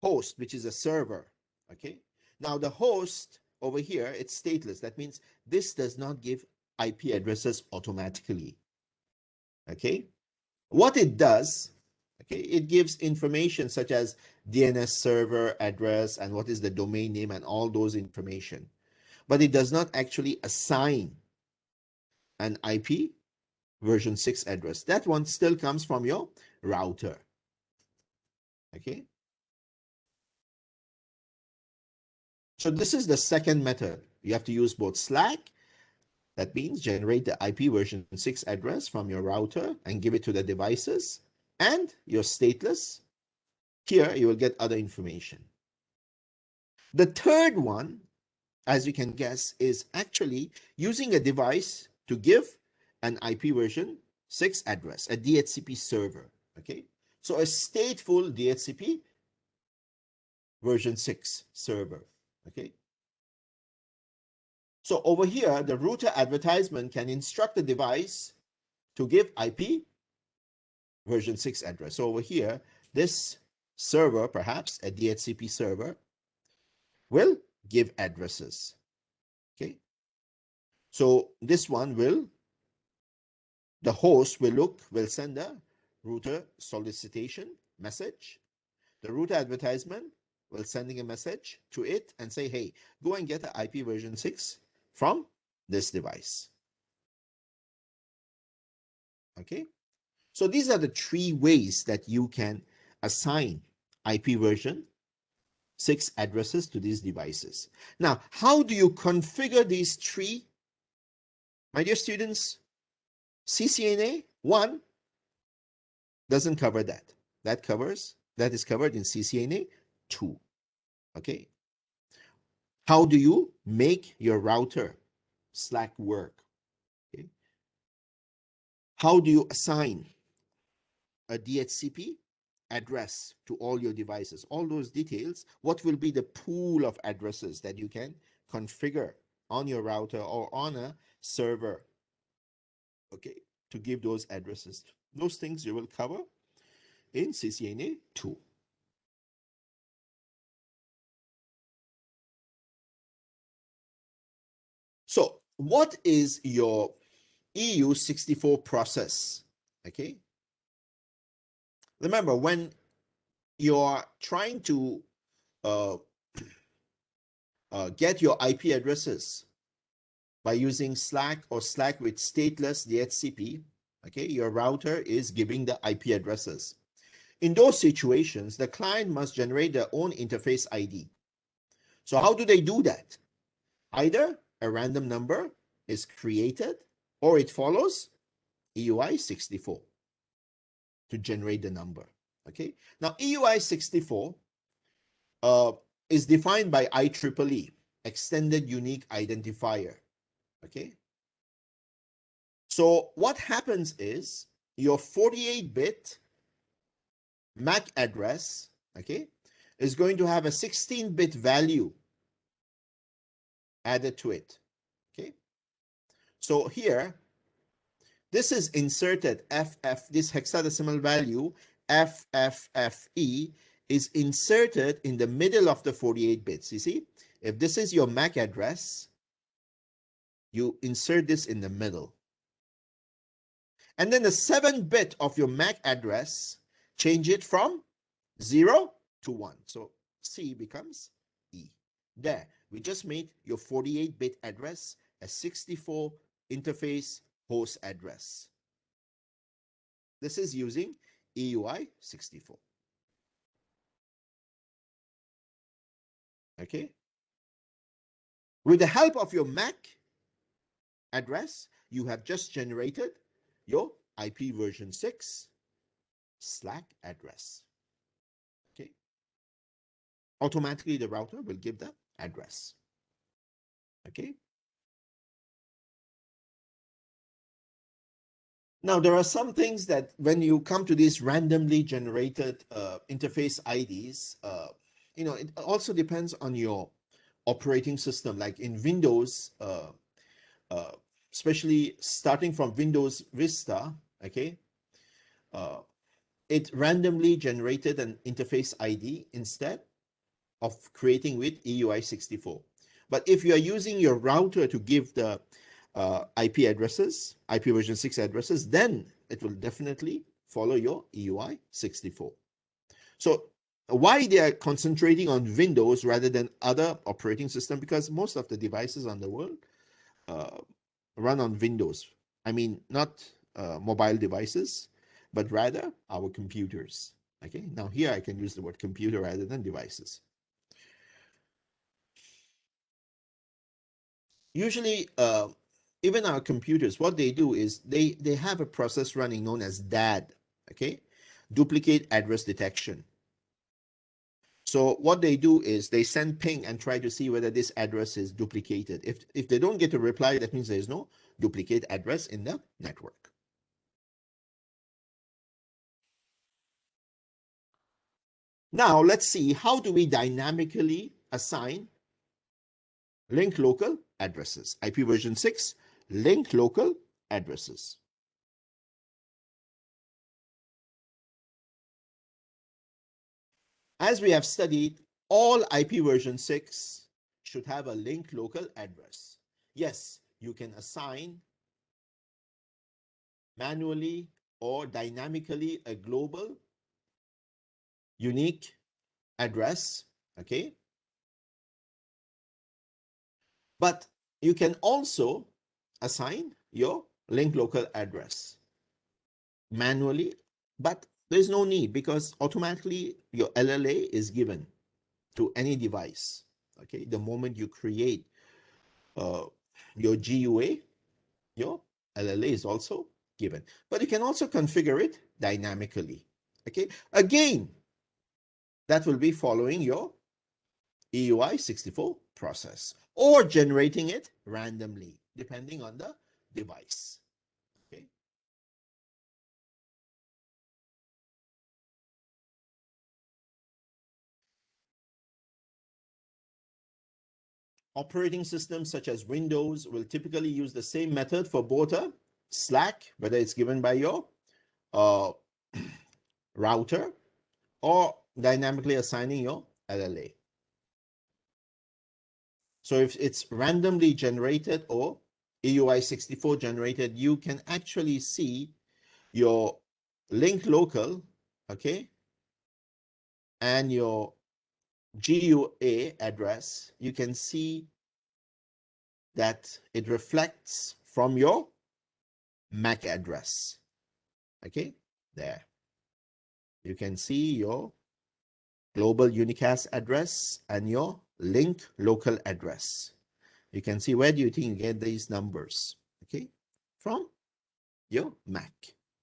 host, which is a server. Okay. Now the host over here, it's stateless. That means this does not give IP addresses automatically. Okay. What it does, okay, it gives information such as DNS server address and what is the domain name and all those information. But it does not actually assign an IP version 6 address. That one still comes from your router. Okay. So this is the second method. You have to use both SLAAC, that means generate the IP version 6 address from your router and give it to the devices, and your stateless. Here you will get other information. The third one, as you can guess, is actually using a device to give an IP version 6 address, a DHCP server. Okay, so a stateful DHCP version 6 server. Okay, so over here, the router advertisement can instruct the device to give IP version 6 address. So over here, this server, perhaps a DHCP server, will give addresses. Okay, so this one will, the host will send a router solicitation message. The router advertisement will sending a message to it and say, hey, go and get the IP version 6 from this device. Okay, so these are the three ways that you can assign IP version 6 addresses to these devices. Now, how do you configure these three? My dear students, CCNA-1 doesn't cover that. That is covered in CCNA-2. Okay. How do you make your router SLAAC work? Okay. How do you assign a DHCP address to all your devices? All those details. What will be the pool of addresses that you can configure on your router or on a server? Okay, to give those addresses. Those things you will cover in CCNA 2. So what is your EU64 process? Okay, remember, when you're trying to get your IP addresses by using SLAAC or SLAAC with stateless DHCP, okay, your router is giving the IP addresses. In those situations, the client must generate their own interface ID. So how do they do that? Either a random number is created or it follows EUI 64 to generate the number. Okay. Now EUI 64 is defined by IEEE, Extended Unique Identifier. Okay. So what happens is your 48-bit MAC address, okay, is going to have a 16-bit value added to it. Okay. So here, this is inserted FF, this hexadecimal value, FFFE, is inserted in the middle of the 48 bits. You see, if this is your MAC address, you insert this in the middle. And then the 7-bit of your MAC address, change it from 0 to 1. So C becomes E. There, we just made your 48-bit address a 64 interface host address. This is using EUI 64. Okay. With the help of your MAC address, you have just generated your IP version 6 SLAAC address. Okay. Automatically, the router will give the address. Okay. Now, there are some things that when you come to these randomly generated interface IDs, you know, it also depends on your operating system. Like in Windows especially starting from Windows Vista, okay, it randomly generated an interface ID instead of creating with EUI64. But if you are using your router to give the IP addresses, IP version 6 addresses, then it will definitely follow your EUI64. So why they are concentrating on Windows rather than other operating system? Because most of the devices on the world run on Windows. I mean, not mobile devices, but rather our computers. Okay, now here I can use the word computer rather than devices. Usually, even our computers, what they do is they have a process running known as DAD, okay, duplicate address detection. So what they do is they send ping and try to see whether this address is duplicated. If they don't get a reply, that means there is no duplicate address in the network. Now let's see, how do we dynamically assign linked local addresses? IP version 6, linked local addresses. As we have studied, all IP version 6 should have a linked local address. Yes, you can assign manually or dynamically a global unique address, okay? But you can also assign your linked local address manually, but there's no need because automatically your LLA is given to any device, okay? The moment you create your GUA, your LLA is also given. But you can also configure it dynamically, okay? Again, that will be following your EUI64 process or generating it randomly depending on the device. Okay. Operating systems such as Windows will typically use the same method for both a SLAAC, whether it's given by your router or dynamically assigning your LLA. So if it's randomly generated or EUI64 generated, you can actually see your linked local, okay, and your GUA address. You can see that it reflects from your MAC address. Okay, there. You can see your global unicast address and your link local address. You can see where do you think you get these numbers? Okay, from your MAC.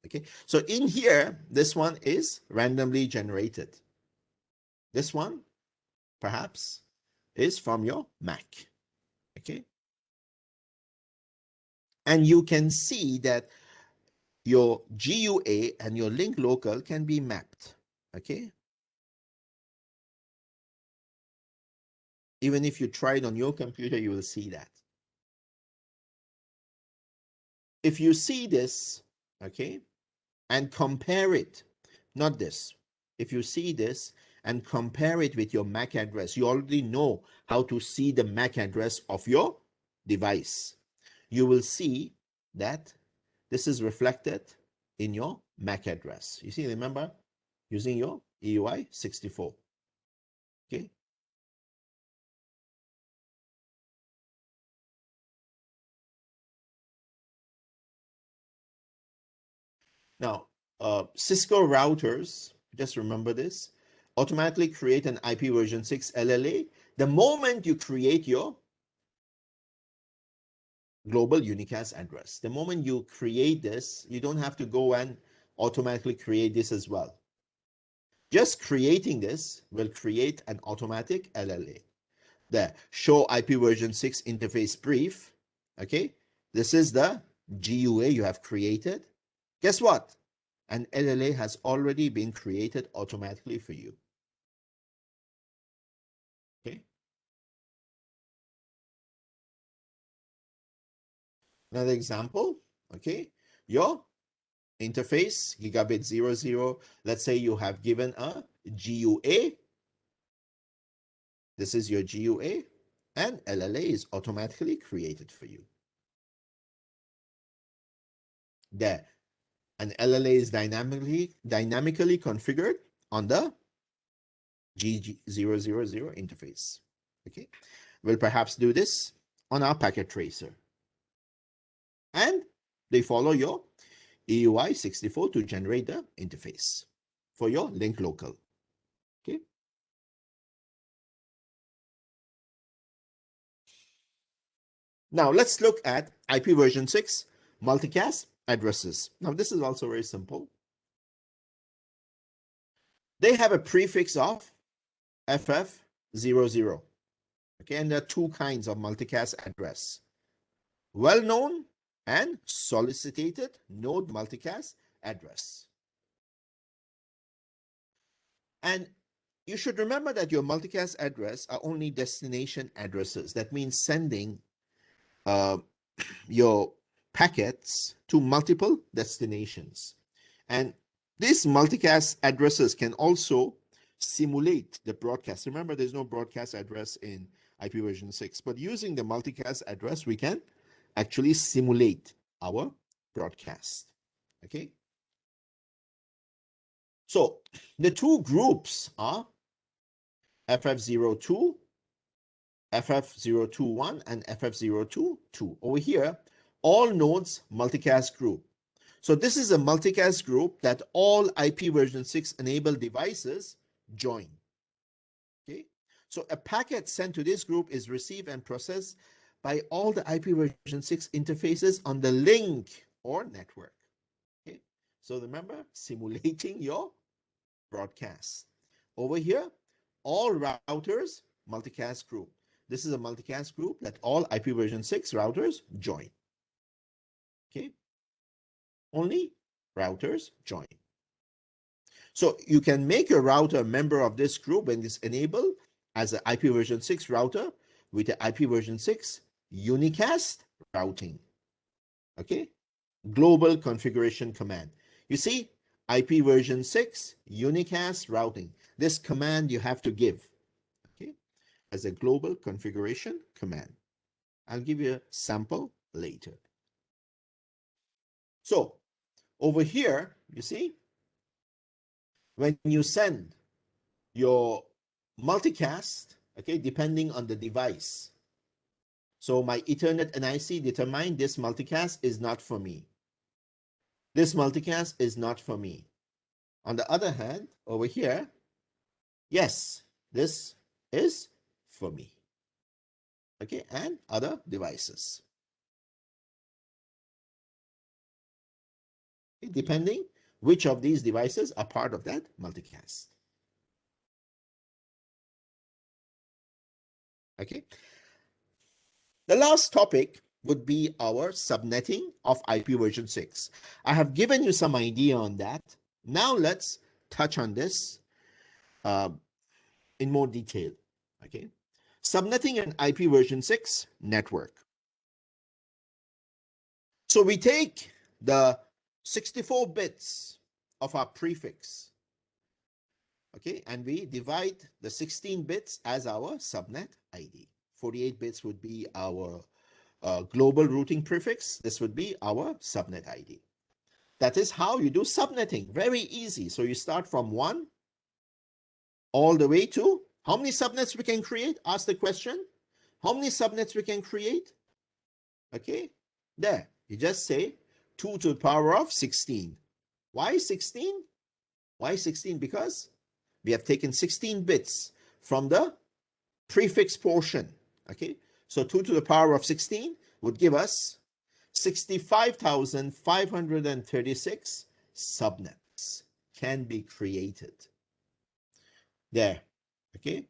Okay, so in here, this one is randomly generated. This one, perhaps, is from your MAC. Okay, and you can see that your GUA and your link local can be mapped. Okay, even if you try it on your computer, you will see that. If you see this, okay, and compare it, not this, if you see this and compare it with your MAC address, you already know how to see the MAC address of your device. You will see that this is reflected in your MAC address. You see, remember, using your EUI64. Okay. Now, Cisco routers, just remember this, automatically create an IP version 6 LLA the moment you create your global unicast address. The moment you create this, you don't have to go and automatically create this as well. Just creating this will create an automatic LLA. The show IP version 6 interface brief. Okay, this is the GUA you have created. Guess what? An LLA has already been created automatically for you. Okay. Another example, okay, your interface, gigabit 00, let's say you have given a GUA. This is your GUA, and LLA is automatically created for you. There. An LLA is dynamically configured on the G000 interface. Okay, we'll perhaps do this on our packet tracer. And they follow your EUI 64 to generate the interface for your link local. Okay. Now let's look at IPv6 multicast addresses. Now this is also very simple. They have a prefix of FF00. Okay, and there are two kinds of multicast address: well-known and solicited node multicast address. And you should remember that your multicast address are only destination addresses. That means sending your packets to multiple destinations. And these multicast addresses can also simulate the broadcast. Remember, there's no broadcast address in IPv6, but using the multicast address, we can actually simulate our broadcast. Okay. So the two groups are FF02, FF021, and FF022. Over here, all nodes multicast group. So this is a multicast group that all IPv6 enabled devices join. Okay, so a packet sent to this group is received and processed by all the IPv6 interfaces on the link or network. Okay, so remember, simulating your broadcast. Over here, all routers multicast group. This is a multicast group that all IPv6 routers join. Okay, only routers join. So you can make a router a member of this group when it's enabled as an IPv6 router with the IPv6 Unicast routing. Okay, global configuration command. You see, IPv6 Unicast routing. This command you have to give, okay, as a global configuration command. I'll give you a sample later. So over here, you see, when you send your multicast, okay, depending on the device. So my Ethernet NIC determined this multicast is not for me. This multicast is not for me. On the other hand, over here, yes, this is for me. Okay, and other devices. Okay, depending which of these devices are part of that multicast. Okay. The last topic would be our subnetting of IPv6. I have given you some idea on that. Now let's touch on this in more detail. Okay, subnetting an IPv6 network. So we take the 64 bits of our prefix, okay, and we divide the 16 bits as our subnet ID. 48 bits would be our global routing prefix. This would be our subnet ID. That is how you do subnetting. Very easy. So you start from 1 all the way to how many subnets we can create? Ask the question. How many subnets we can create? Okay, there. You just say 2 to the power of 16. Why 16? Why 16? Because we have taken 16 bits from the prefix portion. Okay, so 2 to the power of 16 would give us 65,536 subnets can be created. There, okay?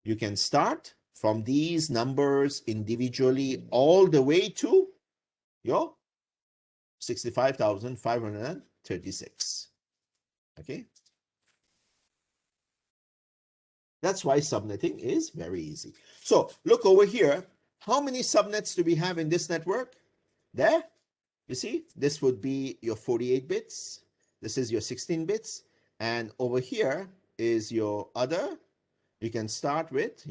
You can start from these numbers individually all the way to your 65,536, okay? That's why subnetting is very easy. So look over here. How many subnets do we have in this network? There, you see, this would be your 48 bits. This is your 16 bits. And over here is your other. You can start with,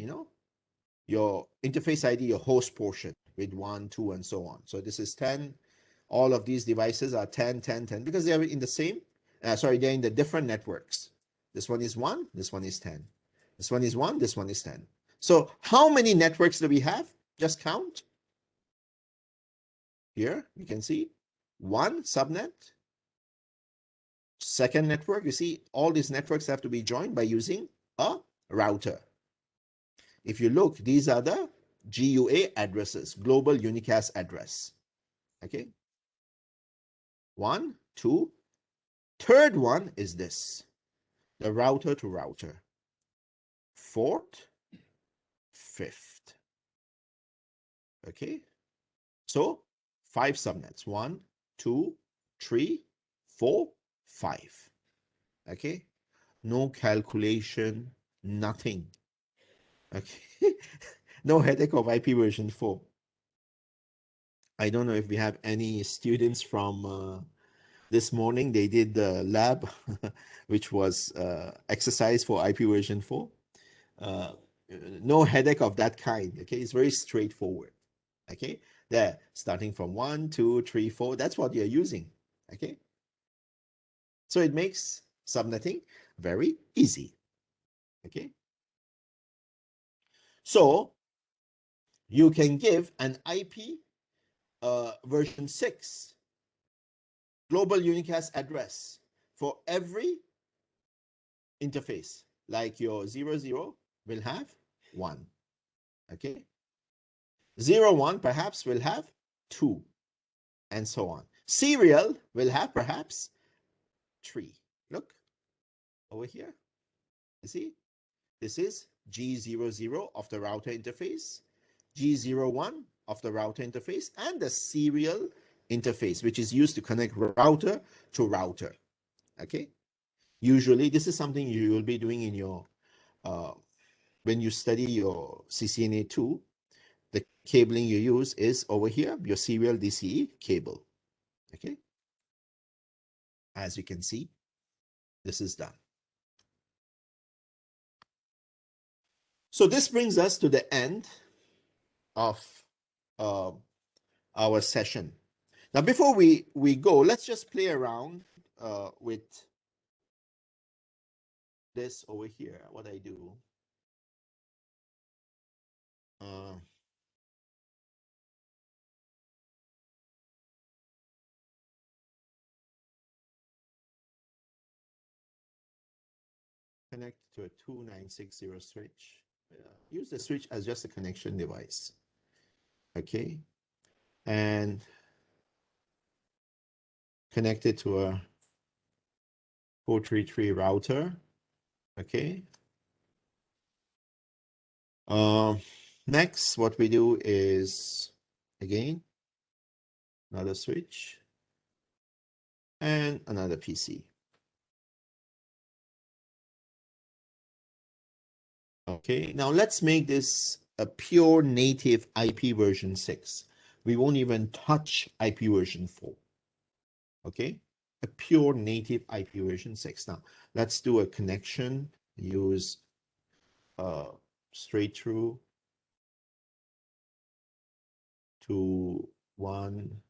your interface ID, your host portion with 1, 2, and so on. So this is 10. All of these devices are 10, 10, 10 because they are in the same, they're in the different networks. This one is 1, this one is 10. This one is 1, this one is 10. So how many networks do we have? Just count. Here you can see 1 subnet. Second network, you see all these networks have to be joined by using a router. If you look, these are the GUA addresses, global unicast address. Okay. 1, 2. Third one is this, the router to router. Fourth, fifth. Okay. So 5 subnets. 1, 2, 3, 4, 5. Okay. No calculation, nothing. Okay. No headache of IP version 4. I don't know if we have any students from this morning. They did the lab, which was exercise for IP version 4. No headache of that kind. Okay, it's very straightforward. Okay, there, starting from 1, 2, 3, 4. That's what you're using. Okay, so it makes subnetting very easy. Okay, so you can give an IP version 6 global unicast address for every interface. Like your 00 will have 1. Okay, 01 perhaps will have 2, and so on. Serial will have perhaps 3. Look over here. You see, this is G00 of the router interface, G01 of the router interface, and the serial interface, which is used to connect router to router. Okay. Usually, this is something you will be doing in your when you study your CCNA-2. The cabling you use is over here, your serial DCE cable. Okay. As you can see, this is done. So this brings us to the end of our session. Now, before we go, let's just play around with this over here. What I do. Connect to a 2960 switch. Use the switch as just a connection device. Okay. And connect it to a 433 router. Okay. Next, what we do is, again, another switch and another PC. Okay, now let's make this a pure native IP version 6. We won't even touch IP version 4. Okay, a pure native IP version 6. Now, let's do a connection, use straight through to 1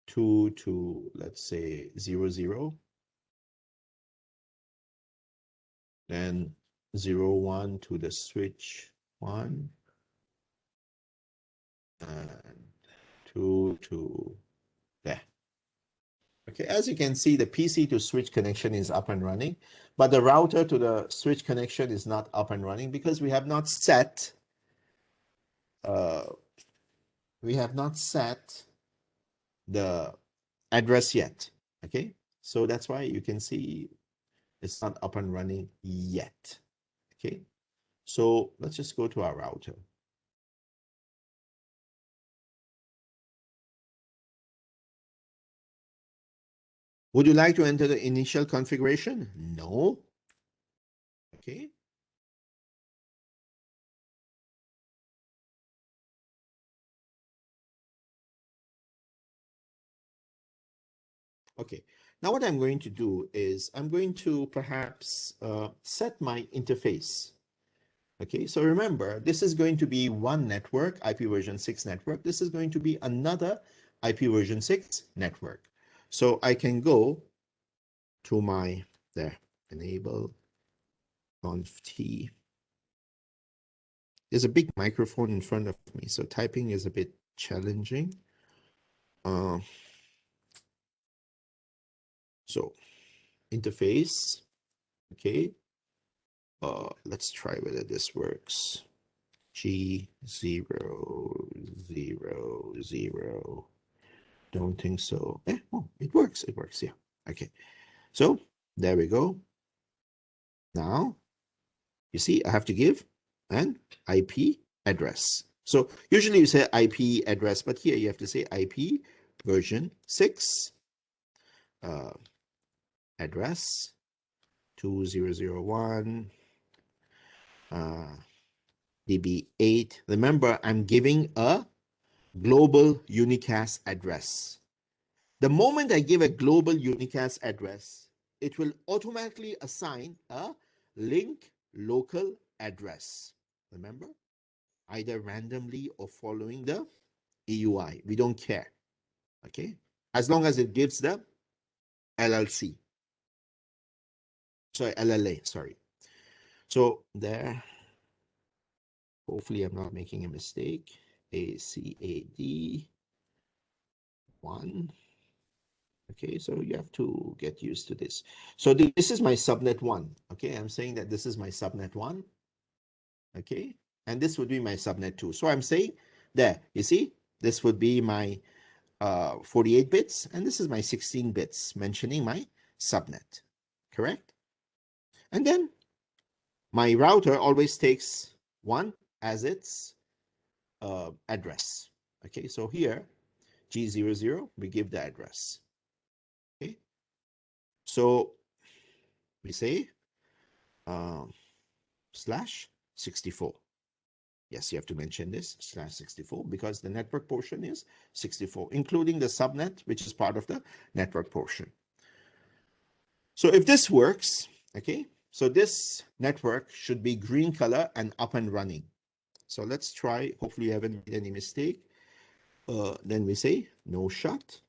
2 to, let's say, 00, then 01 to the switch 1, and 2 to there. Okay, as you can see, the PC to switch connection is up and running, but the router to the switch connection is not up and running because we have not set the address yet. Okay, so that's why you can see it's not up and running yet. Okay, so let's just go to our router. Would you like to enter the initial configuration? No. Okay. Okay, now what I'm going to do is I'm going to perhaps set my interface. Okay, so remember, this is going to be one network, IP version 6 network. This is going to be another IP version 6 network. So I can go to my, there, enable conf t. There's a big microphone in front of me, so typing is a bit challenging. So interface, okay. Let's try whether this works. G000. Don't think so. Oh, it works. It works. Yeah. Okay. So there we go. Now you see, I have to give an IP address. So usually you say IP address, but here you have to say IP version 6 address 2001 DB8. Remember, I'm giving a global unicast address. The moment I give a global unicast address, it will automatically assign a link local address. Remember, either randomly or following the EUI. We don't care. Okay, as long as it gives the LLC. Sorry, LLA. Sorry. So there. Hopefully, I'm not making a mistake. ACAD 1. Okay, so you have to get used to this. So this is my subnet 1. Okay, I'm saying that this is my subnet 1. Okay, and this would be my subnet 2. So I'm saying there, you see, this would be my 48 bits, and this is my 16 bits mentioning my subnet, correct? And then my router always takes 1 as its address. Okay, so here, G00, we give the address. Okay, so we say /64. Yes, you have to mention this /64 because the network portion is 64, including the subnet, which is part of the network portion. So if this works, okay, so this network should be green color and up and running. So let's try. Hopefully you haven't made any mistake. Then we say no shut.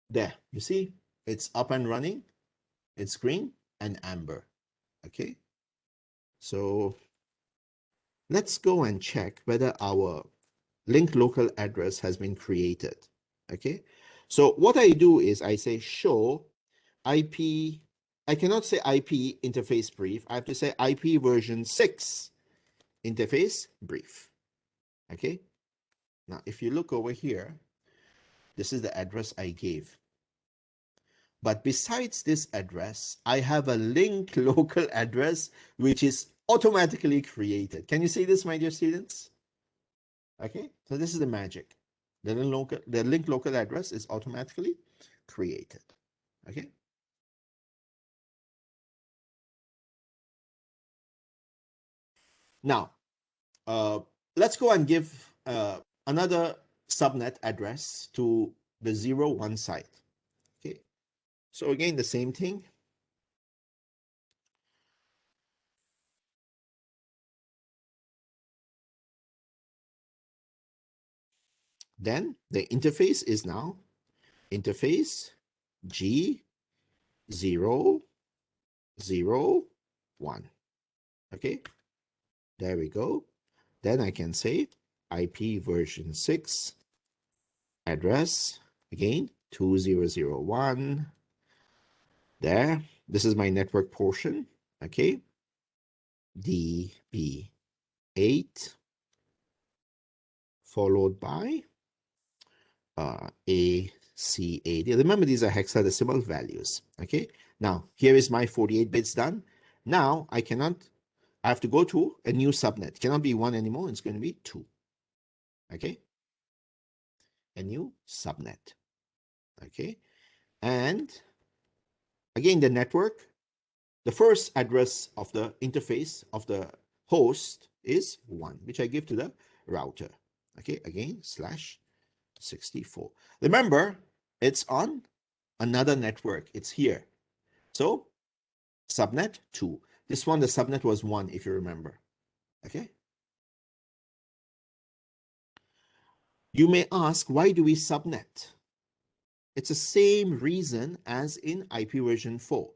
There, you see, it's up and running. It's green and amber. Okay, so let's go and check whether our link local address has been created. Okay, so what I do is I say show IP. I cannot say IP interface brief. I have to say IP version 6 interface brief. Okay, now if you look over here, this is the address I gave. But besides this address, I have a link local address which is automatically created. Can you see this, my dear students? Okay, so this is the magic. The link local address is automatically created. Okay. Now, let's go and give another subnet address to the 0, 1 site. Okay. So again, the same thing. Then the interface is now interface G0, 0, 1. Okay, there we go. Then I can say IP version 6 address, again, 2001. There, this is my network portion. Okay, DB8 followed by ACAD. Remember, these are hexadecimal values. Okay, now here is my 48 bits done. Now I have to go to a new subnet. It cannot be 1 anymore. It's going to be 2. Okay, a new subnet. Okay, and again, the network the first address of the interface of the host is 1, which I give to the router. Okay, again, /64. Remember, it's on another network. It's here. So, subnet 2. This one, the subnet was 1, if you remember. Okay. You may ask, why do we subnet? It's the same reason as in IP version 4.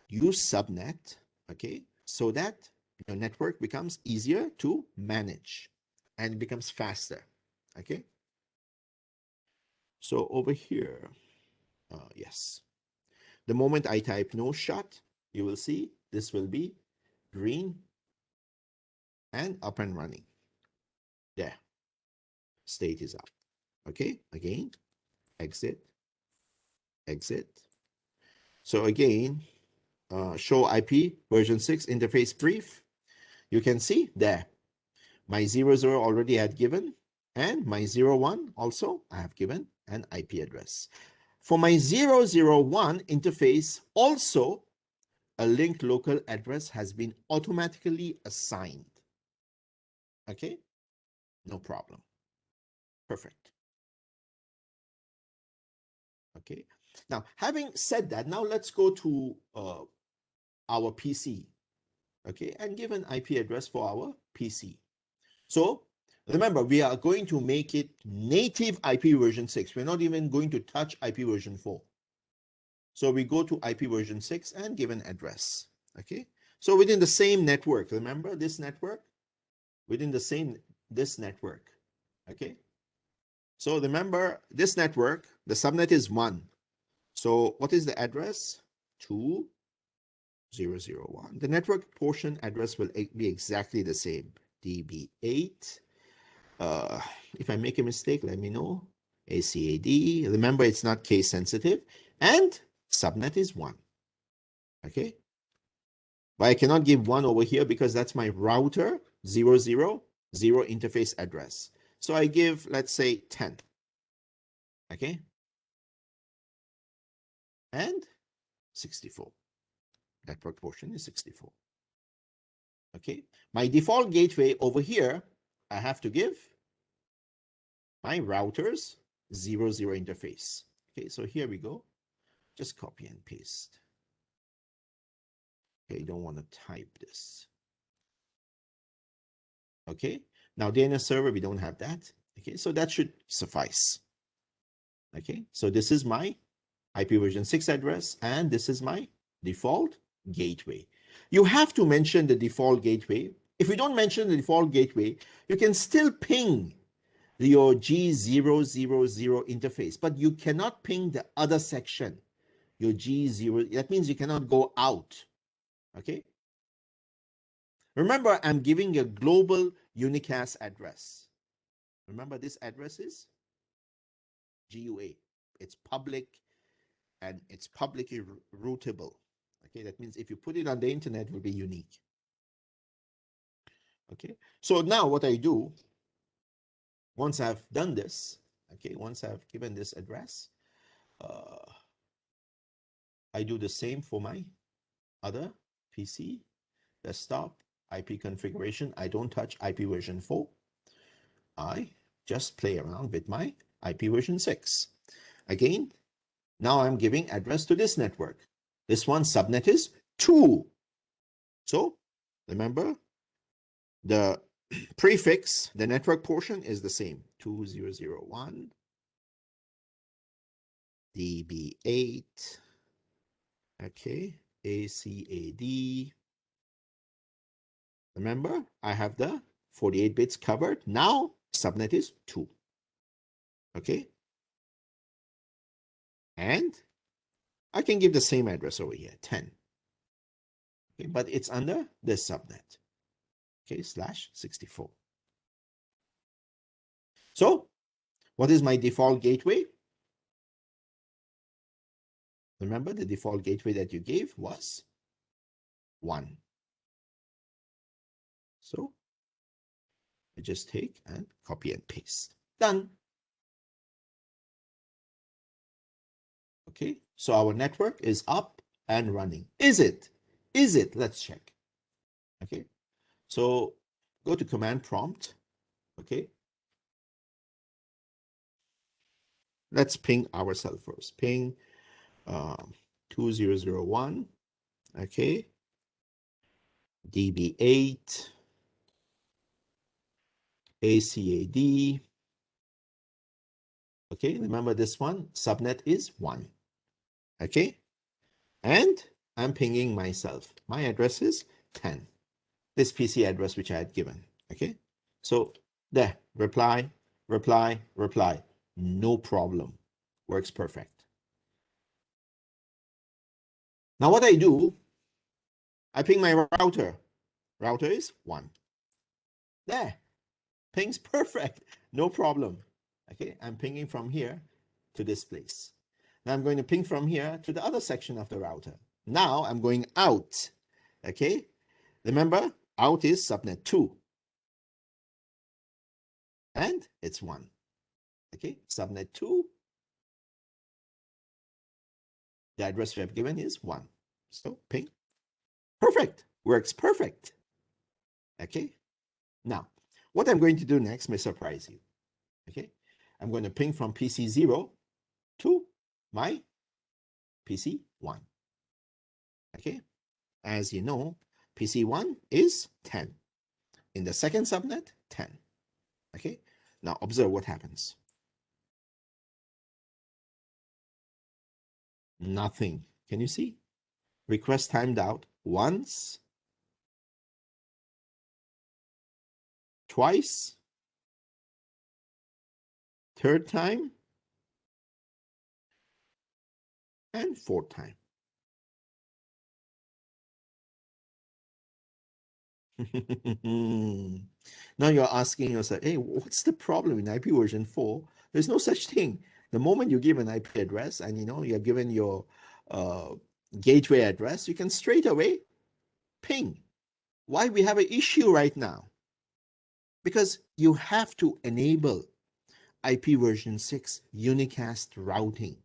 You subnet, okay, so that your network becomes easier to manage and it becomes faster, okay? So over here, yes, the moment I type no shut, you will see this will be green and up and running. There, state is up, okay? Again, exit, exit. So again, show IP version 6 interface brief. You can see there, my 00 already had given, and my 01 also I have given an IP address. For my 001 interface, also a linked local address has been automatically assigned. Okay, no problem. Perfect. Okay, now having said that, now let's go to our PC. Okay, and give an IP address for our PC. So remember, we are going to make it native IP version 6. We're not even going to touch IP version 4. So we go to IP version 6 and give an address. Okay. So within the same network, remember this network? Within the same, this network. Okay. So remember this network, the subnet is 1. So what is the address? 2001. The network portion address will be exactly the same. DB8. If I make a mistake, let me know. ACAD. Remember, it's not case sensitive. And subnet is 1. Okay. But I cannot give 1 over here because that's my router 000 interface address. So I give, let's say, 10. Okay. And 64. Network portion is 64. Okay. My default gateway over here, I have to give my routers 00 interface. Okay, so here we go. Just copy and paste. Okay, you don't want to type this. Okay, now DNS server, we don't have that. Okay, so that should suffice. Okay, so this is my IP version 6 address, and this is my default gateway. You have to mention the default gateway. If you don't mention the default gateway, you can still ping your G000 interface, but you cannot ping the other section, your G0. That means you cannot go out. Okay. Remember, I'm giving a global Unicast address. Remember, this address is GUA. It's public and it's publicly routable. Okay, that means if you put it on the internet, it will be unique. Okay, so now what I do, once I've done this, okay, once I've given this address, I do the same for my other PC, desktop, IP configuration. I don't touch IP version 4. I just play around with my IP version 6. Again, now I'm giving address to this network. This one subnet is 2. So remember, the prefix, the network portion is the same. 2001 DB8. Okay, ACAD. Remember, I have the 48 bits covered. Now subnet is 2. Okay. And I can give the same address over here, 10. Okay, but it's under this subnet. Okay, /64. So what is my default gateway? Remember, the default gateway that you gave was 1. So I just take and copy and paste. Done. Okay, so our network is up and running. Is it? Is it? Let's check. Okay. So go to command prompt. Okay. Let's ping ourselves first. Ping 2001. Okay. DB8. ACAD. Okay, remember this one, subnet is 1. Okay, and I'm pinging myself. My address is 10. This PC address which I had given. Okay, so there, reply, reply, reply. No problem. Works perfect. Now what I do, I ping my router. Router is 1. There, pings perfect. No problem. Okay, I'm pinging from here to this place. Now I'm going to ping from here to the other section of the router. Now I'm going out. Okay, remember, out is subnet 2. And it's 1. Okay, subnet 2. The address we have given is 1. So ping. Perfect. Works perfect. Okay, now what I'm going to do next may surprise you. Okay, I'm going to ping from PC 0 to my PC 1. Okay, as you know, PC 1 is 10. In the second subnet, 10. Okay, now observe what happens. Nothing. Can you see? Request timed out once, twice, third time, and fourth time. Now you're asking yourself, hey, what's the problem in IP version 4? There's no such thing. The moment you give an IP address and you're given your gateway address, you can straight away ping. Why we have an issue right now? Because you have to enable IP version 6 unicast routing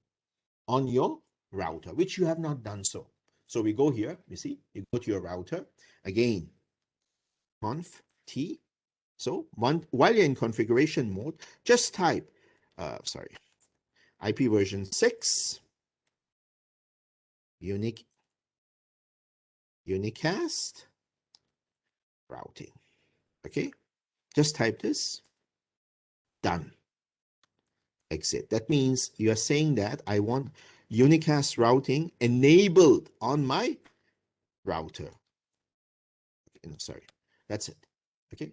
on your router, which you have not done so. So we go here, you see, you go to your router, again, conf t. So while you're in configuration mode, just type, IP version 6 unicast routing. Okay, just type this, done. Exit. That means you are saying that I want unicast routing enabled on my router. Okay, no, sorry, that's it. Okay,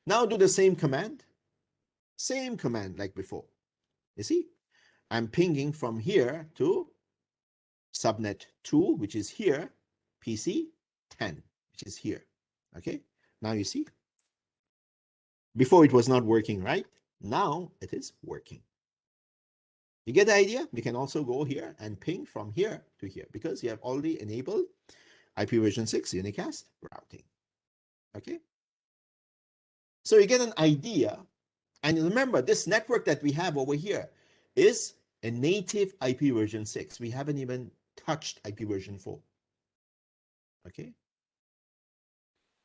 now do the same command like before. You see, I'm pinging from here to subnet 2, which is here, PC 10, which is here. Okay, now you see, before it was not working, right? Now it is working. You get the idea? We can also go here and ping from here to here because you have already enabled IP version 6 unicast routing. Okay, so you get an idea. And remember, this network that we have over here is a native IP version 6. We haven't even touched IP version 4. Okay,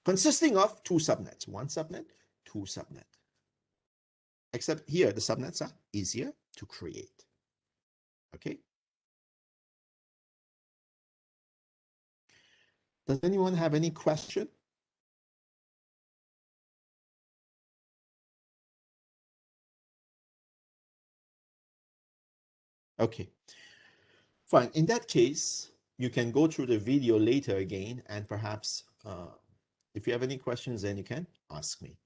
consisting of 2 subnets, 1 subnet, 2 subnet. Except here the subnets are easier to create. Okay, does anyone have any question? Okay, fine. In that case, you can go through the video later again, and perhaps if you have any questions, then you can ask me.